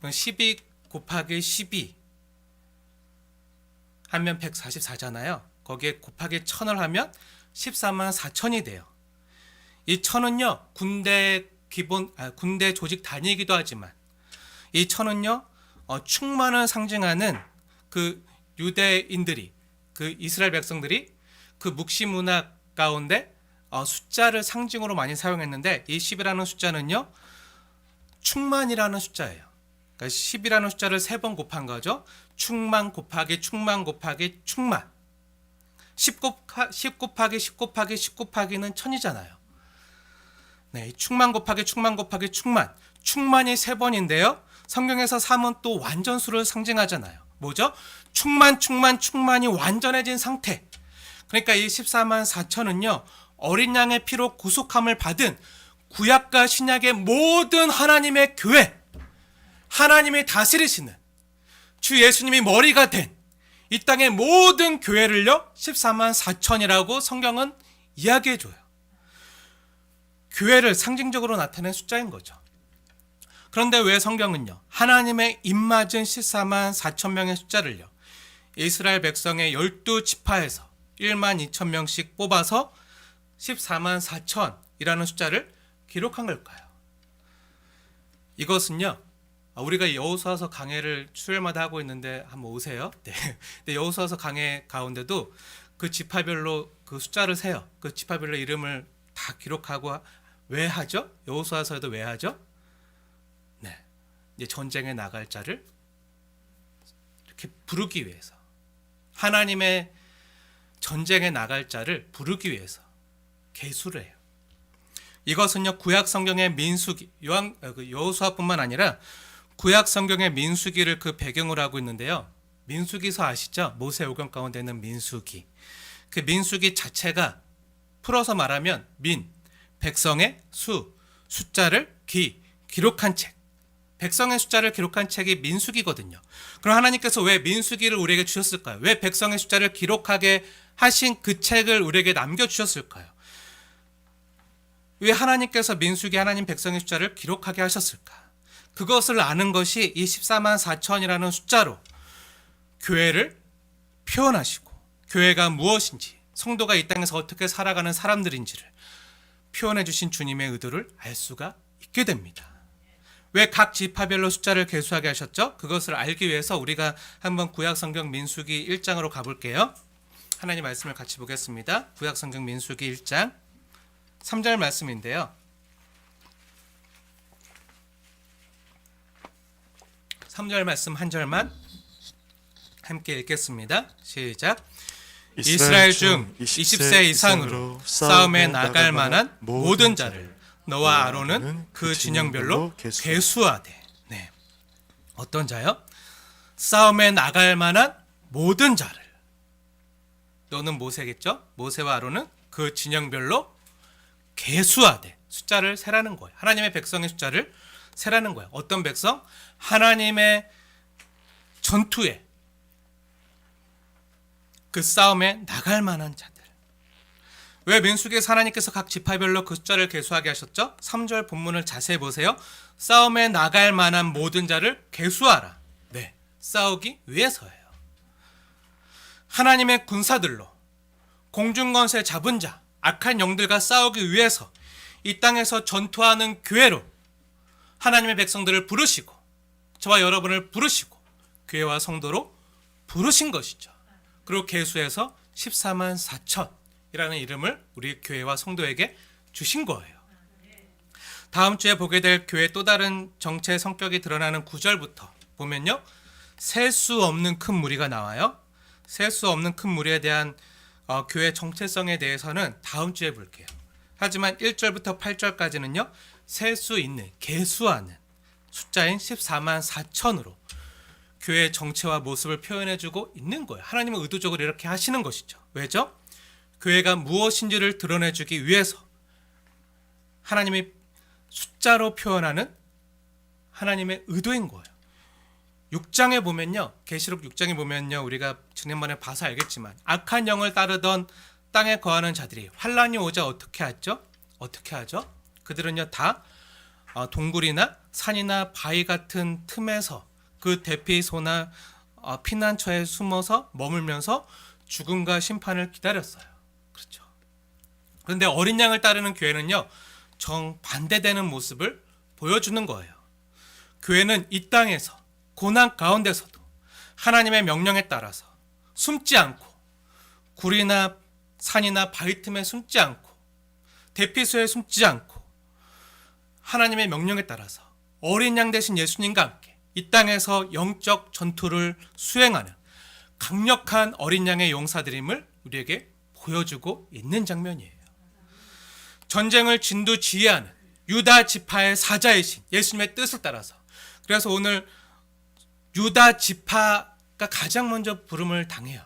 Speaker 1: 12 곱하기 12 하면 144잖아요. 거기에 곱하기 1000을 하면 14만 4천이 돼요. 이 1000은요 군대 조직 단위이기도 하지만 이 1000은요 충만을 상징하는 그 유대인들이, 그 이스라엘 백성들이 그 묵시 문화 가운데 숫자를 상징으로 많이 사용했는데, 이 10이라는 숫자는요 충만이라는 숫자예요. 그러니까 10이라는 숫자를 3번 곱한 거죠. 충만 곱하기 충만 곱하기 충만. 10 곱하기 10 곱하기 10 곱하기는 1000이잖아요. 네, 충만 곱하기 충만 곱하기 충만. 충만이 3번인데요. 성경에서 3은 또 완전수를 상징하잖아요. 뭐죠? 충만이 완전해진 상태. 그러니까 이 14만 4천은요 어린 양의 피로 구속함을 받은 구약과 신약의 모든 하나님의 교회, 하나님이 다스리시는 주 예수님이 머리가 된 이 땅의 모든 교회를요 14만 4천이라고 성경은 이야기해줘요. 교회를 상징적으로 나타낸 숫자인 거죠. 그런데 왜 성경은요 하나님의 입맞은 14만 4천 명의 숫자를요 이스라엘 백성의 12지파에서 1만 2천 명씩 뽑아서 14만 4천이라는 숫자를 기록한 걸까요? 이것은요 우리가 여호수아서 강해를 수요일마다 하고 있는데 한번 오세요. 네. 근데 여호수아서 강해 가운데도 그 지파별로 그 숫자를 세요. 그 지파별로 이름을 다 기록하고. 왜 하죠? 여호수아서에도 왜 하죠? 네, 이제 전쟁에 나갈 자를 이렇게 부르기 위해서, 하나님의 전쟁에 나갈 자를 부르기 위해서 계수를 해요. 이것은요 구약 성경의 민수기, 여호수아뿐만 아니라 구약 성경의 민수기를 그 배경으로 하고 있는데요. 민수기서 아시죠? 모세오경 가운데 있는 민수기. 그 민수기 자체가 풀어서 말하면 백성의 숫자를 기록한 책. 백성의 숫자를 기록한 책이 민수기거든요. 그럼 하나님께서 왜 민수기를 우리에게 주셨을까요? 왜 백성의 숫자를 기록하게 하신 그 책을 우리에게 남겨주셨을까요? 왜 하나님께서 민수기 하나님 백성의 숫자를 기록하게 하셨을까? 그것을 아는 것이 이 14만 4천이라는 숫자로 교회를 표현하시고, 교회가 무엇인지, 성도가 이 땅에서 어떻게 살아가는 사람들인지를 표현해 주신 주님의 의도를 알 수가 있게 됩니다. 왜 각 지파별로 숫자를 계수하게 하셨죠? 그것을 알기 위해서 우리가 한번 구약성경 민수기 1장으로 가볼게요. 하나님 말씀을 같이 보겠습니다. 구약성경 민수기 1장 3절 말씀인데요. 3절 말씀 한 절만 함께 읽겠습니다. 시작. 이스라엘 중 20세 이상으로 싸움에 나갈 만한 모든 자를 너와 아론은 그 진영별로 계수하되. 네. 어떤 자요? 싸움에 나갈 만한 모든 자를. 너는 모세겠죠? 모세와 아론은 그 진영별로 계수하되. 숫자를 세라는 거예요. 하나님의 백성의 숫자를 세라는 거예요. 어떤 백성? 하나님의 전투에, 그 싸움에 나갈 만한 자들. 왜 민수기에서 하나님께서 각 지파별로 그 숫자를 계수하게 하셨죠? 3절 본문을 자세히 보세요. 싸움에 나갈 만한 모든 자를 계수하라. 네, 싸우기 위해서예요. 하나님의 군사들로 공중권세 잡은 자, 악한 영들과 싸우기 위해서 이 땅에서 전투하는 교회로 하나님의 백성들을 부르시고, 저와 여러분을 부르시고 교회와 성도로 부르신 것이죠. 그리고 계수해서 14만 4천이라는 이름을 우리 교회와 성도에게 주신 거예요. 다음 주에 보게 될 교회의 또 다른 정체의 성격이 드러나는 9절부터 보면요, 셀 수 없는 큰 무리가 나와요. 셀 수 없는 큰 무리에 대한 교회 정체성에 대해서는 다음 주에 볼게요. 하지만 1절부터 8절까지는요 셀 수 있는, 계수하는 숫자인 14만 4천으로 교회의 정체와 모습을 표현해주고 있는 거예요. 하나님은 의도적으로 이렇게 하시는 것이죠. 왜죠? 교회가 무엇인지를 드러내주기 위해서 하나님이 숫자로 표현하는 하나님의 의도인 거예요. 6장에 보면요, 계시록 6장에 보면요, 우리가 지난번에 봐서 알겠지만 악한 영을 따르던 땅에 거하는 자들이 환란이 오자 어떻게 하죠? 어떻게 하죠? 그들은요 다 동굴이나 산이나 바위 같은 틈에서 그 대피소나 피난처에 숨어서 머물면서 죽음과 심판을 기다렸어요. 그렇죠. 그런데 어린 양을 따르는 교회는요, 정반대되는 모습을 보여주는 거예요. 교회는 이 땅에서 고난 가운데서도 하나님의 명령에 따라서 숨지 않고, 굴이나 산이나 바위 틈에 숨지 않고, 대피소에 숨지 않고, 하나님의 명령에 따라서 어린 양 대신 예수님과 함께 이 땅에서 영적 전투를 수행하는 강력한 어린 양의 용사들임을 우리에게 보여주고 있는 장면이에요. 전쟁을 진두지휘하는 유다 지파의 사자이신 예수님의 뜻을 따라서, 그래서 오늘 유다 지파가 가장 먼저 부름을 당해요.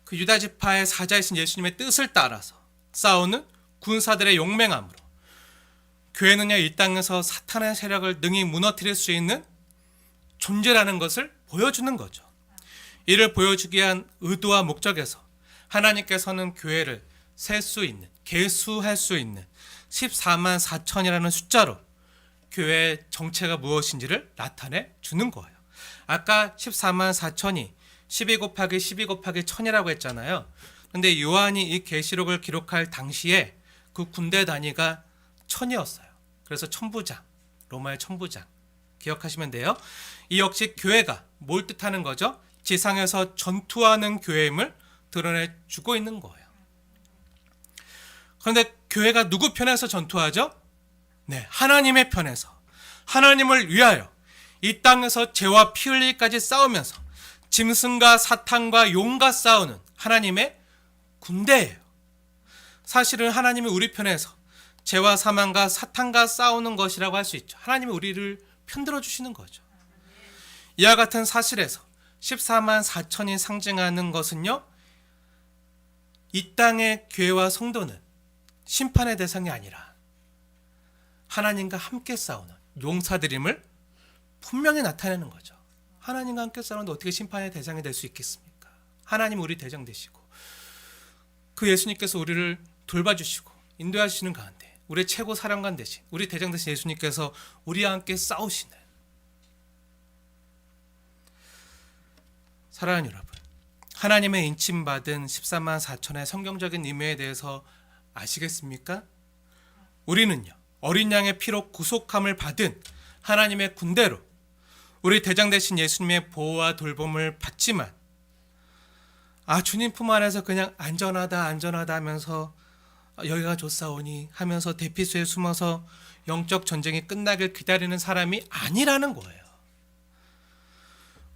Speaker 1: 그 유다 지파의 사자이신 예수님의 뜻을 따라서 싸우는 군사들의 용맹함으로 교회는요, 이 땅에서 사탄의 세력을 능히 무너뜨릴 수 있는 존재라는 것을 보여주는 거죠. 이를 보여주기 위한 의도와 목적에서 하나님께서는 교회를 셀 수 있는, 계수할 수 있는 14만 4천이라는 숫자로 교회의 정체가 무엇인지를 나타내 주는 거예요. 아까 14만 4천이 12 곱하기 12 곱하기 1000이라고 했잖아요. 그런데 요한이 이 계시록을 기록할 당시에 그 군대 단위가 1000이었어요. 그래서 천부장, 로마의 천부장 기억하시면 돼요. 이 역시 교회가 뭘 뜻하는 거죠? 지상에서 전투하는 교회임을 드러내 주고 있는 거예요. 그런데 교회가 누구 편에서 전투하죠? 네, 하나님의 편에서, 하나님을 위하여 이 땅에서 죄와 피 흘리기까지 싸우면서 짐승과 사탄과 용과 싸우는 하나님의 군대예요. 사실은 하나님이 우리 편에서 죄와 사망과 사탄과 싸우는 것이라고 할 수 있죠. 하나님이 우리를 편들어 주시는 거죠. 이와 같은 사실에서 14만 4천이 상징하는 것은요, 이 땅의 교회와 성도는 심판의 대상이 아니라 하나님과 함께 싸우는 용사들임을 분명히 나타내는 거죠. 하나님과 함께 싸우는데 어떻게 심판의 대상이 될 수 있겠습니까? 하나님 우리 대장 되시고 그 예수님께서 우리를 돌봐주시고 인도하시는 가운데 우리 최고 사령관 되신, 우리 대장 되신 예수님께서 우리와 함께 싸우시는, 사랑하는 여러분, 하나님의 인침받은 14만 4천의 성경적인 의미에 대해서 아시겠습니까? 우리는요, 어린 양의 피로 구속함을 받은 하나님의 군대로 우리 대장 되신 예수님의 보호와 돌봄을 받지만, 주님 품 안에서 그냥 안전하다 하면서 여기가 좋사오니 하면서 대피소에 숨어서 영적 전쟁이 끝나길 기다리는 사람이 아니라는 거예요.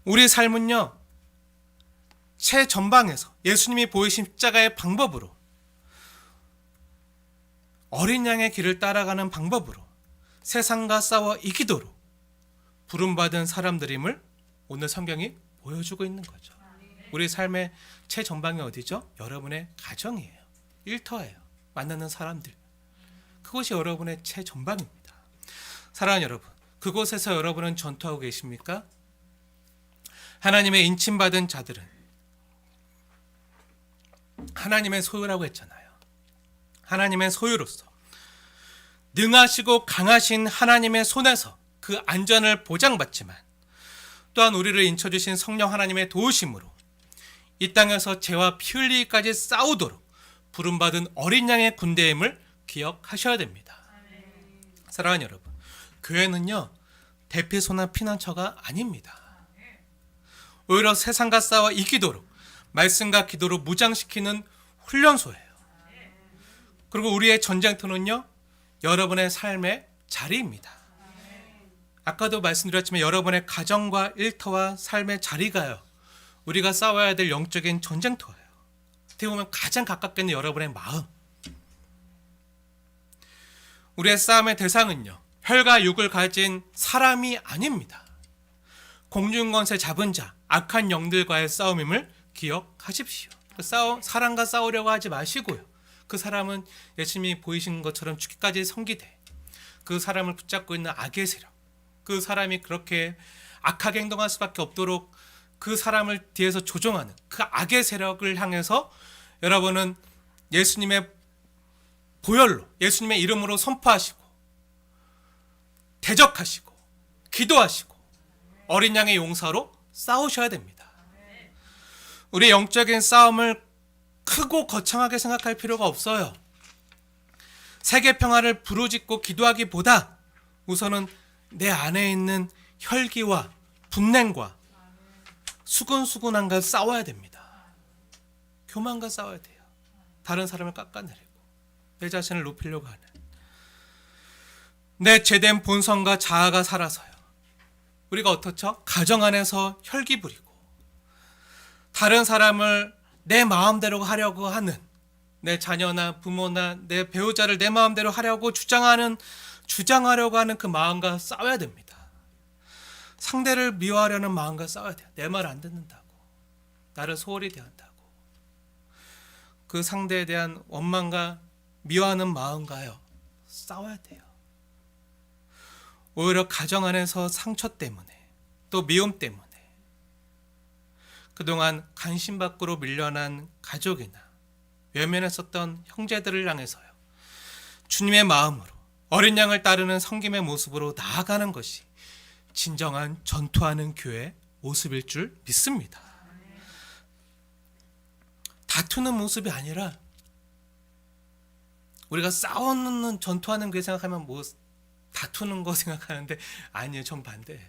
Speaker 1: 우리 삶은요, 최전방에서 예수님이 보이신 십자가의 방법으로, 어린 양의 길을 따라가는 방법으로 세상과 싸워 이기도록 부름받은 사람들임을 오늘 성경이 보여주고 있는 거죠. 우리 삶의 최전방이 어디죠? 여러분의 가정이에요. 일터예요. 만나는 사람들. 그것이 여러분의 최전방입니다. 사랑하는 여러분, 그곳에서 여러분은 전투하고 계십니까? 하나님의 인침받은 자들은 하나님의 소유라고 했잖아요. 하나님의 소유로서 능하시고 강하신 하나님의 손에서 그 안전을 보장받지만, 또한 우리를 인쳐주신 성령 하나님의 도우심으로 이 땅에서 죄와 피 흘리기까지 싸우도록 부름받은 어린 양의 군대임을 기억하셔야 됩니다. 사랑하는 여러분, 교회는요, 대피소나 피난처가 아닙니다. 오히려 세상과 싸워 이기도록 말씀과 기도로 무장시키는 훈련소예요. 그리고 우리의 전쟁터는요, 여러분의 삶의 자리입니다. 아까도 말씀드렸지만 여러분의 가정과 일터와 삶의 자리가요, 우리가 싸워야 될 영적인 전쟁터예요. 어떻게 보면 가장 가깝게 있는 여러분의 마음. 우리의 싸움의 대상은요, 혈과 육을 가진 사람이 아닙니다. 공중권세 잡은 자, 악한 영들과의 싸움임을 기억하십시오. 사람과 싸우려고 하지 마시고요, 그 사람은 예수님이 보이신 것처럼 죽기까지 섬기되 그 사람을 붙잡고 있는 악의 세력, 그 사람이 그렇게 악하게 행동할 수밖에 없도록 그 사람을 뒤에서 조종하는 그 악의 세력을 향해서 여러분은 예수님의 보혈로, 예수님의 이름으로 선포하시고 대적하시고 기도하시고 어린 양의 용사로 싸우셔야 됩니다. 우리 영적인 싸움을 크고 거창하게 생각할 필요가 없어요. 세계 평화를 부르짖고 기도하기보다 우선은 내 안에 있는 혈기와 분냉과 수근수근함과 싸워야 됩니다. 교만과 싸워야 돼요. 다른 사람을 깎아내리고 내 자신을 높이려고 하는 내 죄된 본성과 자아가 살아서요. 우리가 어떻죠? 가정 안에서 혈기 부리고 다른 사람을 내 마음대로 하려고 하는 내 자녀나 부모나 내 배우자를 내 마음대로 하려고 주장하려고 하는 그 마음과 싸워야 됩니다. 상대를 미워하려는 마음과 싸워야 돼요. 내 말 안 듣는다고, 나를 소홀히 대한다고, 그 상대에 대한 원망과 미워하는 마음과요 싸워야 돼요. 오히려 가정 안에서 상처 때문에 또 미움 때문에 그동안 관심 밖으로 밀려난 가족이나 외면했었던 형제들을 향해서요 주님의 마음으로 어린 양을 따르는 섬김의 모습으로 나아가는 것이 진정한 전투하는 교회의 모습일 줄 믿습니다. 다투는 모습이 아니라 우리가 싸우는 전투하는 교회 생각하면 뭐 다투는 거 생각하는데 아니에요. 정반대예요.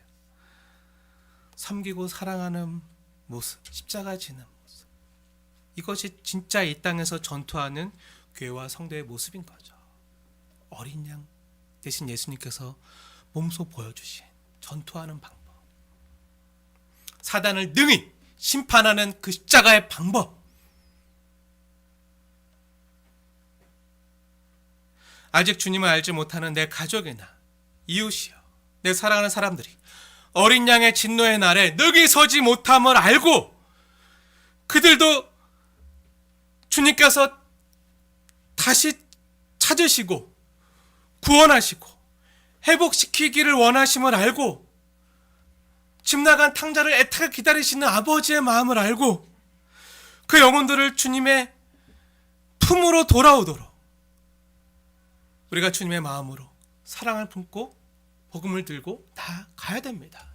Speaker 1: 섬기고 사랑하는 모습, 십자가 지는 모습, 이것이 진짜 이 땅에서 전투하는 교회와 성도의 모습인 거죠. 어린 양 대신 예수님께서 몸소 보여주신 전투하는 방법, 사단을 능히 심판하는 그 십자가의 방법, 아직 주님을 알지 못하는 내 가족이나 이웃이요, 내 사랑하는 사람들이 어린 양의 진노의 날에 능히 서지 못함을 알고 그들도 주님께서 다시 찾으시고 구원하시고 회복시키기를 원하심을 알고 집 나간 탕자를 애타게 기다리시는 아버지의 마음을 알고 그 영혼들을 주님의 품으로 돌아오도록 우리가 주님의 마음으로 사랑을 품고 복음을 들고 나가야 됩니다.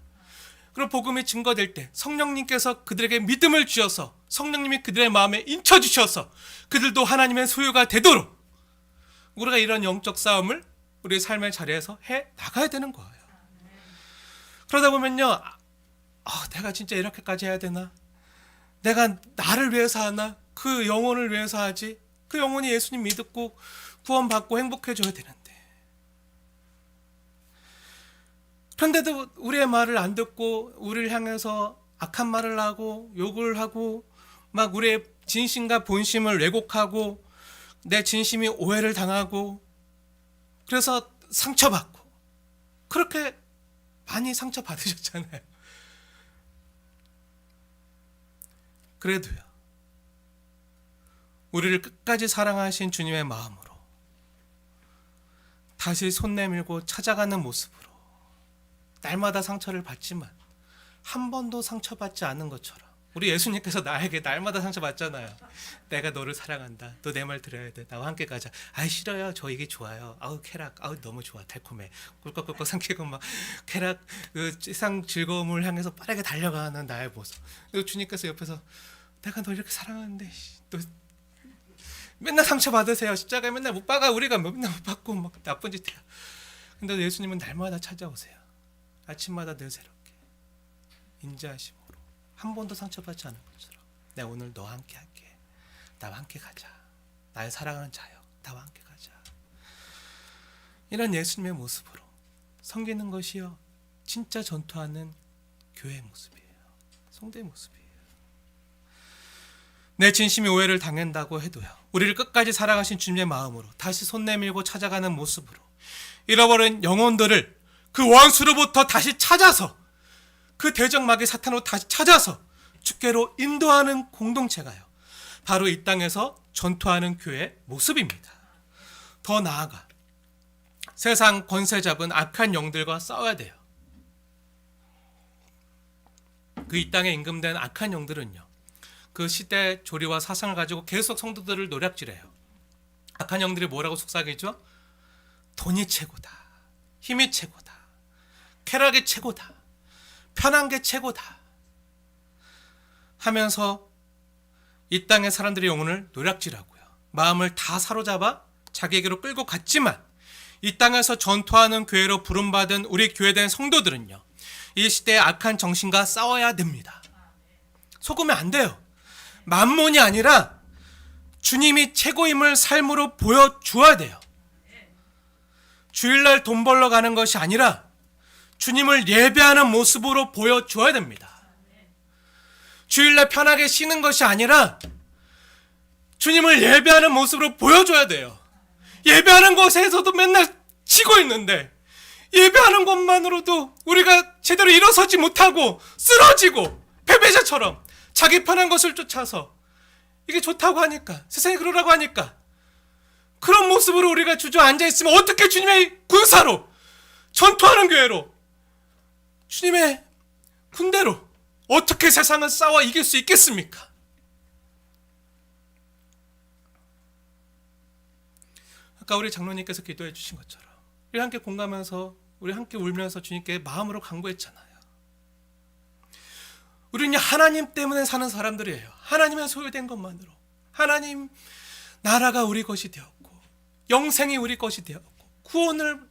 Speaker 1: 그리고 복음이 증거될 때 성령님께서 그들에게 믿음을 주셔서 성령님이 그들의 마음에 인쳐주셔서 그들도 하나님의 소유가 되도록 우리가 이런 영적 싸움을 우리의 삶의 자리에서 해 나가야 되는 거예요. 그러다 보면요, 내가 진짜 이렇게까지 해야 되나? 내가 나를 위해서 하나? 그 영혼을 위해서 하지? 그 영혼이 예수님 믿고 구원받고 행복해져야 되는데, 그런데도 우리의 말을 안 듣고 우리를 향해서 악한 말을 하고 욕을 하고 막 우리의 진심과 본심을 왜곡하고 내 진심이 오해를 당하고 그래서 상처받고, 그렇게 많이 상처받으셨잖아요. 그래도요, 우리를 끝까지 사랑하신 주님의 마음으로 다시 손 내밀고 찾아가는 모습으로 날마다 상처를 받지만 한 번도 상처받지 않은 것처럼 우리 예수님께서 나에게 날마다 상처받잖아요. 내가 너를 사랑한다. 너 내 말 들어야 돼. 나와 함께 가자. 아이 싫어요. 저 이게 좋아요. 아우 쾌락. 아우 너무 좋아. 달콤해. 꿀꺽꿀꺽 삼키고 막 쾌락 그 세상 즐거움을 향해서 빠르게 달려가는 나의 모습. 그리고 주님께서 옆에서 내가 너 이렇게 사랑하는데 너 맨날 상처받으세요. 십자가에 맨날 못 박아. 우리가 맨날 못 받고 막 나쁜 짓 해요. 근데 예수님은 날마다 찾아오세요. 아침마다 늘 새롭게 인자하심으로 한 번도 상처받지 않은 것처럼 내가 오늘 너와 함께 할게. 나와 함께 가자. 나의 사랑하는 자여, 나와 함께 가자. 이런 예수님의 모습으로 섬기는 것이요 진짜 전투하는 교회의 모습이에요. 성도의 모습이에요. 내 진심이 오해를 당한다고 해도요, 우리를 끝까지 사랑하신 주님의 마음으로 다시 손 내밀고 찾아가는 모습으로 잃어버린 영혼들을 그 원수로부터 다시 찾아서 그 대적마귀 사탄으로 다시 찾아서 주께로 인도하는 공동체가요, 바로 이 땅에서 전투하는 교회의 모습입니다. 더 나아가 세상 권세 잡은 악한 영들과 싸워야 돼요. 그 이 땅에 임금된 악한 영들은요, 그 시대 조리와 사상을 가지고 계속 성도들을 노략질해요. 악한 영들이 뭐라고 속삭이죠? 돈이 최고다. 힘이 최고다. 쾌락이 최고다. 편한 게 최고다 하면서 이 땅의 사람들의 영혼을 노략질하고요. 마음을 다 사로잡아 자기에게로 끌고 갔지만 이 땅에서 전투하는 교회로 부름받은 우리 교회된 성도들은요. 이 시대의 악한 정신과 싸워야 됩니다. 속으면 안 돼요. 만몬이 아니라 주님이 최고임을 삶으로 보여주어야 돼요. 주일날 돈 벌러 가는 것이 아니라 주님을 예배하는 모습으로 보여줘야 됩니다. 주일날 편하게 쉬는 것이 아니라 주님을 예배하는 모습으로 보여줘야 돼요. 예배하는 것에서도 맨날 치고 있는데 예배하는 것만으로도 우리가 제대로 일어서지 못하고 쓰러지고 패배자처럼 자기 편한 것을 쫓아서 이게 좋다고 하니까 세상이 그러라고 하니까 그런 모습으로 우리가 주저앉아 있으면 어떻게 주님의 군사로 전투하는 교회로 주님의 군대로 어떻게 세상을 싸워 이길 수 있겠습니까? 아까 우리 장로님께서 기도해 주신 것처럼 우리 함께 공감하면서 우리 함께 울면서 주님께 마음으로 간구했잖아요. 우리는 하나님 때문에 사는 사람들이에요. 하나님의 소유된 것만으로 하나님 나라가 우리 것이 되었고 영생이 우리 것이 되었고 구원을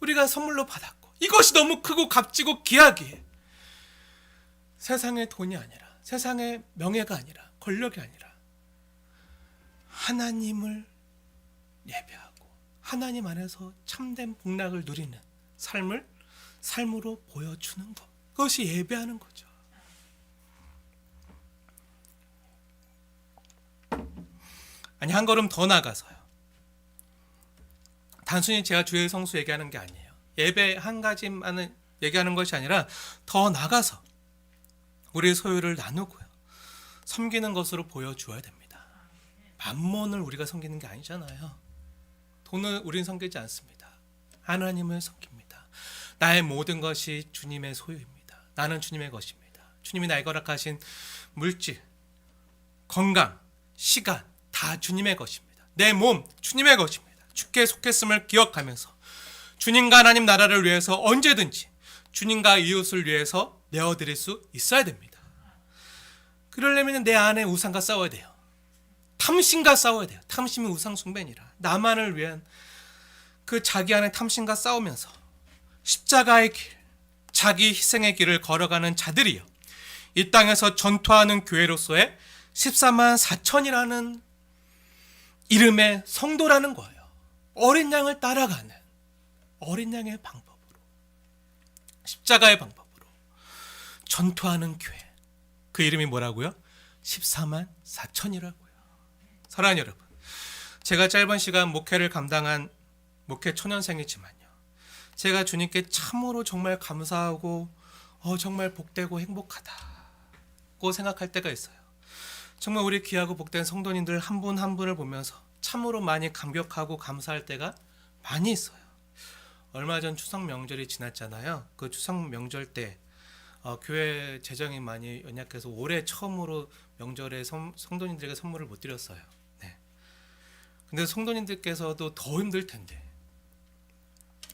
Speaker 1: 우리가 선물로 받았고 이것이 너무 크고 값지고 귀하기에 세상의 돈이 아니라 세상의 명예가 아니라 권력이 아니라 하나님을 예배하고 하나님 안에서 참된 복락을 누리는 삶으로 보여주는 것, 그것이 예배하는 거죠. 아니 한 걸음 더 나가서요. 단순히 제가 주의 성수 얘기하는 게 아니에요. 예배 한 가지만은 얘기하는 것이 아니라 더 나가서 우리의 소유를 나누고요. 섬기는 것으로 보여주어야 됩니다. 만몬을 우리가 섬기는 게 아니잖아요. 돈을 우리는 섬기지 않습니다. 하나님을 섬깁니다. 나의 모든 것이 주님의 소유입니다. 나는 주님의 것입니다. 주님이 나에게 허락하신 물질, 건강, 시간 다 주님의 것입니다. 내 몸 주님의 것입니다. 주께 속했음을 기억하면서 주님과 하나님 나라를 위해서 언제든지 주님과 이웃을 위해서 내어드릴 수 있어야 됩니다. 그러려면 내 안에 우상과 싸워야 돼요. 탐심과 싸워야 돼요. 탐심이 우상 숭배니라. 나만을 위한 그 자기 안에 탐심과 싸우면서 십자가의 길, 자기 희생의 길을 걸어가는 자들이요. 이 땅에서 전투하는 교회로서의 14만 4천이라는 이름의 성도라는 거예요. 어린 양을 따라가는 어린 양의 방법으로, 십자가의 방법으로 전투하는 교회. 그 이름이 뭐라고요? 14만 4천이라고요. 사랑하는 여러분, 제가 짧은 시간 목회를 감당한 목회 초년생이지만요, 제가 주님께 참으로 정말 감사하고 정말 복되고 행복하다고 생각할 때가 있어요. 정말 우리 귀하고 복된 성도님들 한 분 한 분을 보면서 참으로 많이 감격하고 감사할 때가 많이 있어요. 얼마 전 추석 명절이 지났잖아요. 그 추석 명절 때 교회 재정이 많이 연약해서 올해 처음으로 명절에 성도님들에게 선물을 못 드렸어요. 네. 근데 성도님들께서도 더 힘들 텐데,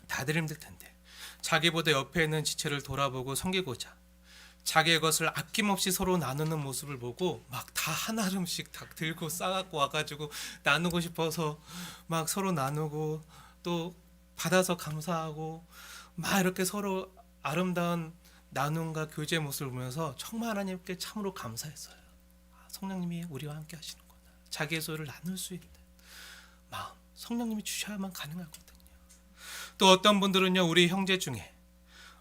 Speaker 1: 다들 힘들 텐데, 자기보다 옆에 있는 지체를 돌아보고 섬기고자 자기의 것을 아낌없이 서로 나누는 모습을 보고 막 다 한 알음씩 다 들고 싸갖고 와가지고 나누고 싶어서 막 서로 나누고 또 받아서 감사하고 막 이렇게 서로 아름다운 나눔과 교제의 모습을 보면서 정말 하나님께 참으로 감사했어요. 성령님이 우리와 함께 하시는구나. 자기의 소유를 나눌 수 있는 마음, 성령님이 주셔야만 가능하거든요. 또 어떤 분들은요, 우리 형제 중에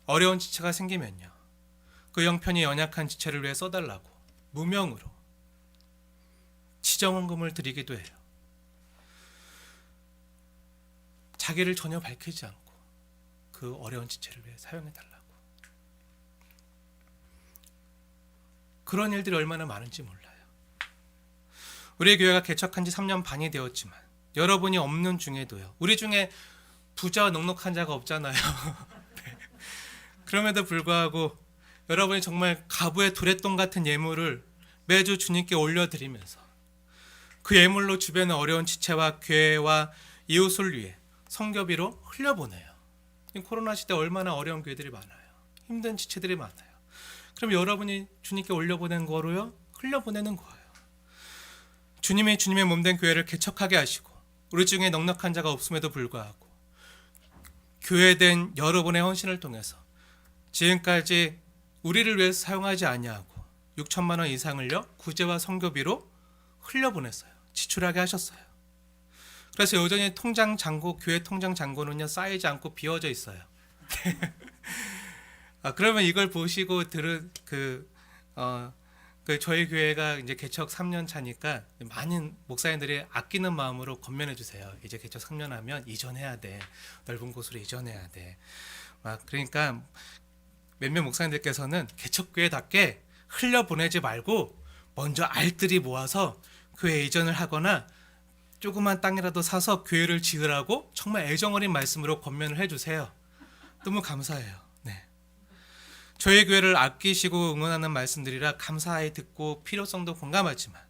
Speaker 1: 어려운 지체가 생기면요, 그 형편이 연약한 지체를 위해 써달라고 무명으로 지정원금을 드리기도 해요. 자기를 전혀 밝히지 않고 그 어려운 지체를 위해 사용해달라고. 그런 일들이 얼마나 많은지 몰라요. 우리 교회가 개척한 지 3년 반이 되었지만 여러분이 없는 중에도요, 우리 중에 부자와 넉넉한 자가 없잖아요. 네. 그럼에도 불구하고 여러분이 정말 가부의 두레똥 같은 예물을 매주 주님께 올려드리면서 그 예물로 주변의 어려운 지체와 교회와 이웃을 위해 성교비로 흘려보내요. 코로나 시대 얼마나 어려운 교회들이 많아요. 힘든 지체들이 많아요. 그럼 여러분이 주님께 올려보낸 거로요? 흘려보내는 거예요. 주님이 주님의 몸된 교회를 개척하게 하시고 우리 중에 넉넉한 자가 없음에도 불구하고 교회된 여러분의 헌신을 통해서 지금까지 우리를 위해서 사용하지 아니하고 6천만 원 이상을요 구제와 선교비로 흘려보냈어요. 지출하게 하셨어요. 그래서 여전히 통장 잔고, 교회 통장 잔고는요 쌓이지 않고 비워져 있어요. 그러면 이걸 보시고 들은 저희 교회가 이제 개척 3년 차니까 많은 목사님들이 아끼는 마음으로 권면해 주세요. 이제 개척 3년 하면 이전해야 돼. 넓은 곳으로 이전해야 돼. 그러니까 몇몇 목사님들께서는 개척교회답게 흘려보내지 말고 먼저 알뜰히 모아서 교회 이전을 하거나 조그만 땅이라도 사서 교회를 지으라고 정말 애정어린 말씀으로 권면을 해주세요. 너무 감사해요. 네. 저희 교회를 아끼시고 응원하는 말씀들이라 감사히 듣고 필요성도 공감하지만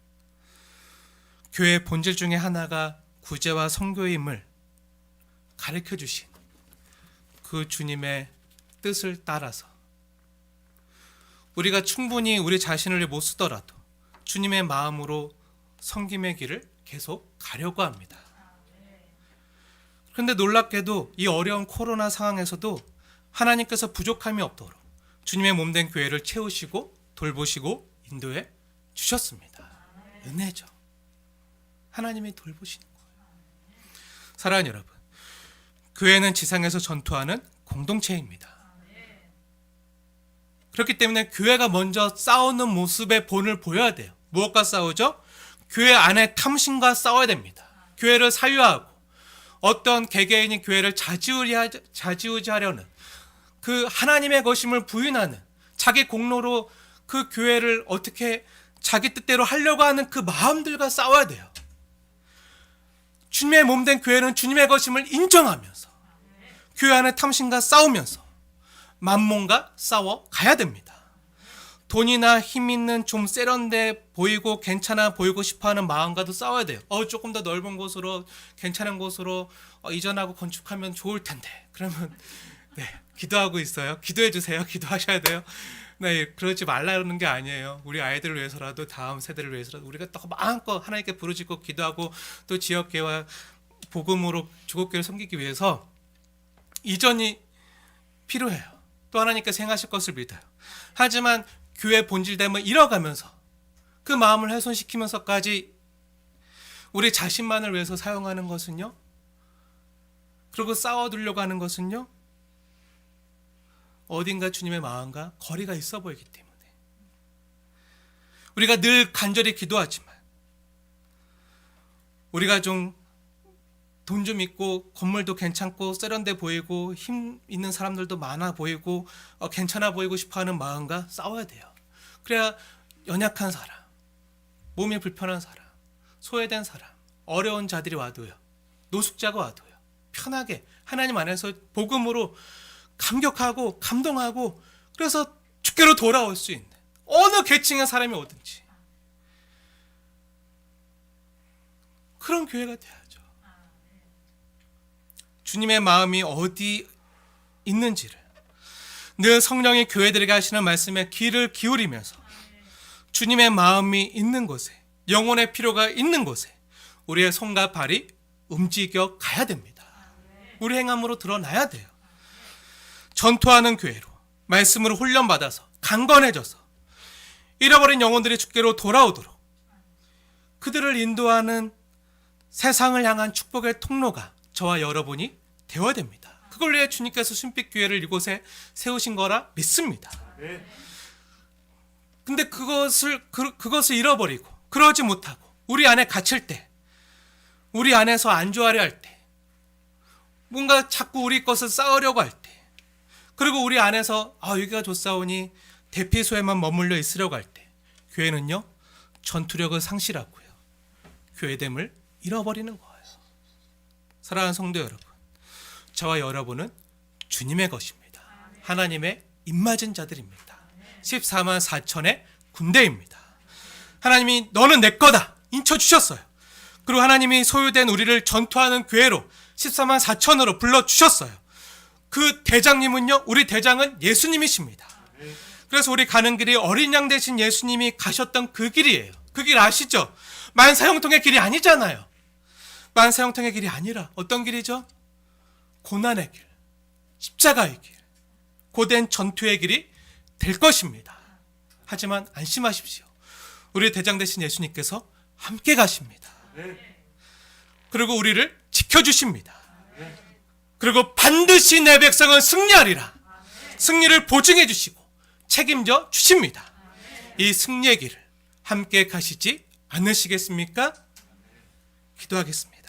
Speaker 1: 교회의 본질 중에 하나가 구제와 선교임을 가르쳐 주신 그 주님의 뜻을 따라서 우리가 충분히 우리 자신을 못 쓰더라도 주님의 마음으로 섬김의 길을 계속 가려고 합니다. 그런데 놀랍게도 이 어려운 코로나 상황에서도 하나님께서 부족함이 없도록 주님의 몸된 교회를 채우시고 돌보시고 인도해 주셨습니다. 은혜죠. 하나님이 돌보시는 거예요. 사랑하는 여러분, 교회는 지상에서 전투하는 공동체입니다. 그렇기 때문에 교회가 먼저 싸우는 모습의 본을 보여야 돼요. 무엇과 싸우죠? 교회 안에 탐심과 싸워야 됩니다. 교회를 사유하고 어떤 개개인이 교회를 좌지우지하려는 그 하나님의 것임을 부인하는 자기 공로로 그 교회를 어떻게 자기 뜻대로 하려고 하는 그 마음들과 싸워야 돼요. 주님의 몸된 교회는 주님의 것임을 인정하면서 교회 안에 탐심과 싸우면서 만몬과 싸워 가야 됩니다. 돈이나 힘 있는 좀 세련돼 보이고 괜찮아 보이고 싶어하는 마음과도 싸워야 돼요. 조금 더 넓은 곳으로 괜찮은 곳으로 이전하고 건축하면 좋을 텐데. 그러면 네, 기도하고 있어요. 기도해 주세요. 기도하셔야 돼요. 네, 그러지 말라는 게 아니에요. 우리 아이들을 위해서라도 다음 세대를 위해서라도 우리가 더 마음껏 하나님께 부르짖고 기도하고 또 지역교회와 복음으로 조국교회를 섬기기 위해서 이전이 필요해요. 또 하나님께서 행하실 것을 믿어요. 하지만 교회 본질됨을 잃어가면서 그 마음을 훼손시키면서까지 우리 자신만을 위해서 사용하는 것은요, 그리고 싸워두려고 하는 것은요, 어딘가 주님의 마음과 거리가 있어 보이기 때문에 우리가 늘 간절히 기도하지만 우리가 좀 돈 좀 있고 건물도 괜찮고 세련돼 보이고 힘 있는 사람들도 많아 보이고 괜찮아 보이고 싶어하는 마음과 싸워야 돼요. 그래야 연약한 사람, 몸이 불편한 사람, 소외된 사람, 어려운 자들이 와도요, 노숙자가 와도요, 편하게 하나님 안에서 복음으로 감격하고 감동하고 그래서 주께로 돌아올 수 있는 어느 계층의 사람이 오든지 그런 교회가 돼야죠. 주님의 마음이 어디 있는지를 늘 성령이 교회들에게 하시는 말씀에 귀를 기울이면서 주님의 마음이 있는 곳에, 영혼의 필요가 있는 곳에 우리의 손과 발이 움직여 가야 됩니다. 우리 행함으로 드러나야 돼요. 전투하는 교회로 말씀으로 훈련받아서 강건해져서 잃어버린 영혼들이 주께로 돌아오도록 그들을 인도하는 세상을 향한 축복의 통로가 저와 여러분이 되어야 됩니다. 그걸 위해 주님께서 신빛교회를 이곳에 세우신 거라 믿습니다. 근데 그것을 잃어버리고 그러지 못하고 우리 안에 갇힐 때, 우리 안에서 안주하려 할 때, 뭔가 자꾸 우리 것을 쌓으려고 할 때, 그리고 우리 안에서 여기가 좋사오니 대피소에만 머물러 있으려고 할 때 교회는요 전투력을 상실하고요 교회됨을 잃어버리는 거예요. 사랑하는 성도 여러분, 저와 여러분은 주님의 것입니다. 하나님의 입맞은 자들입니다. 14만 4천의 군대입니다. 하나님이 너는 내 거다 인쳐주셨어요. 그리고 하나님이 소유된 우리를 전투하는 교회로 14만 4천으로 불러주셨어요. 그 대장님은요, 우리 대장은 예수님이십니다. 그래서 우리 가는 길이 어린 양 대신 예수님이 가셨던 그 길이에요. 그 길 아시죠? 만사형통의 길이 아니잖아요. 만사형통의 길이 아니라 어떤 길이죠? 고난의 길, 십자가의 길, 고된 전투의 길이 될 것입니다. 하지만 안심하십시오. 우리 대장 되신 예수님께서 함께 가십니다. 그리고 우리를 지켜주십니다. 그리고 반드시 내 백성은 승리하리라. 승리를 보증해 주시고 책임져 주십니다. 이 승리의 길을 함께 가시지 않으시겠습니까? 기도하겠습니다.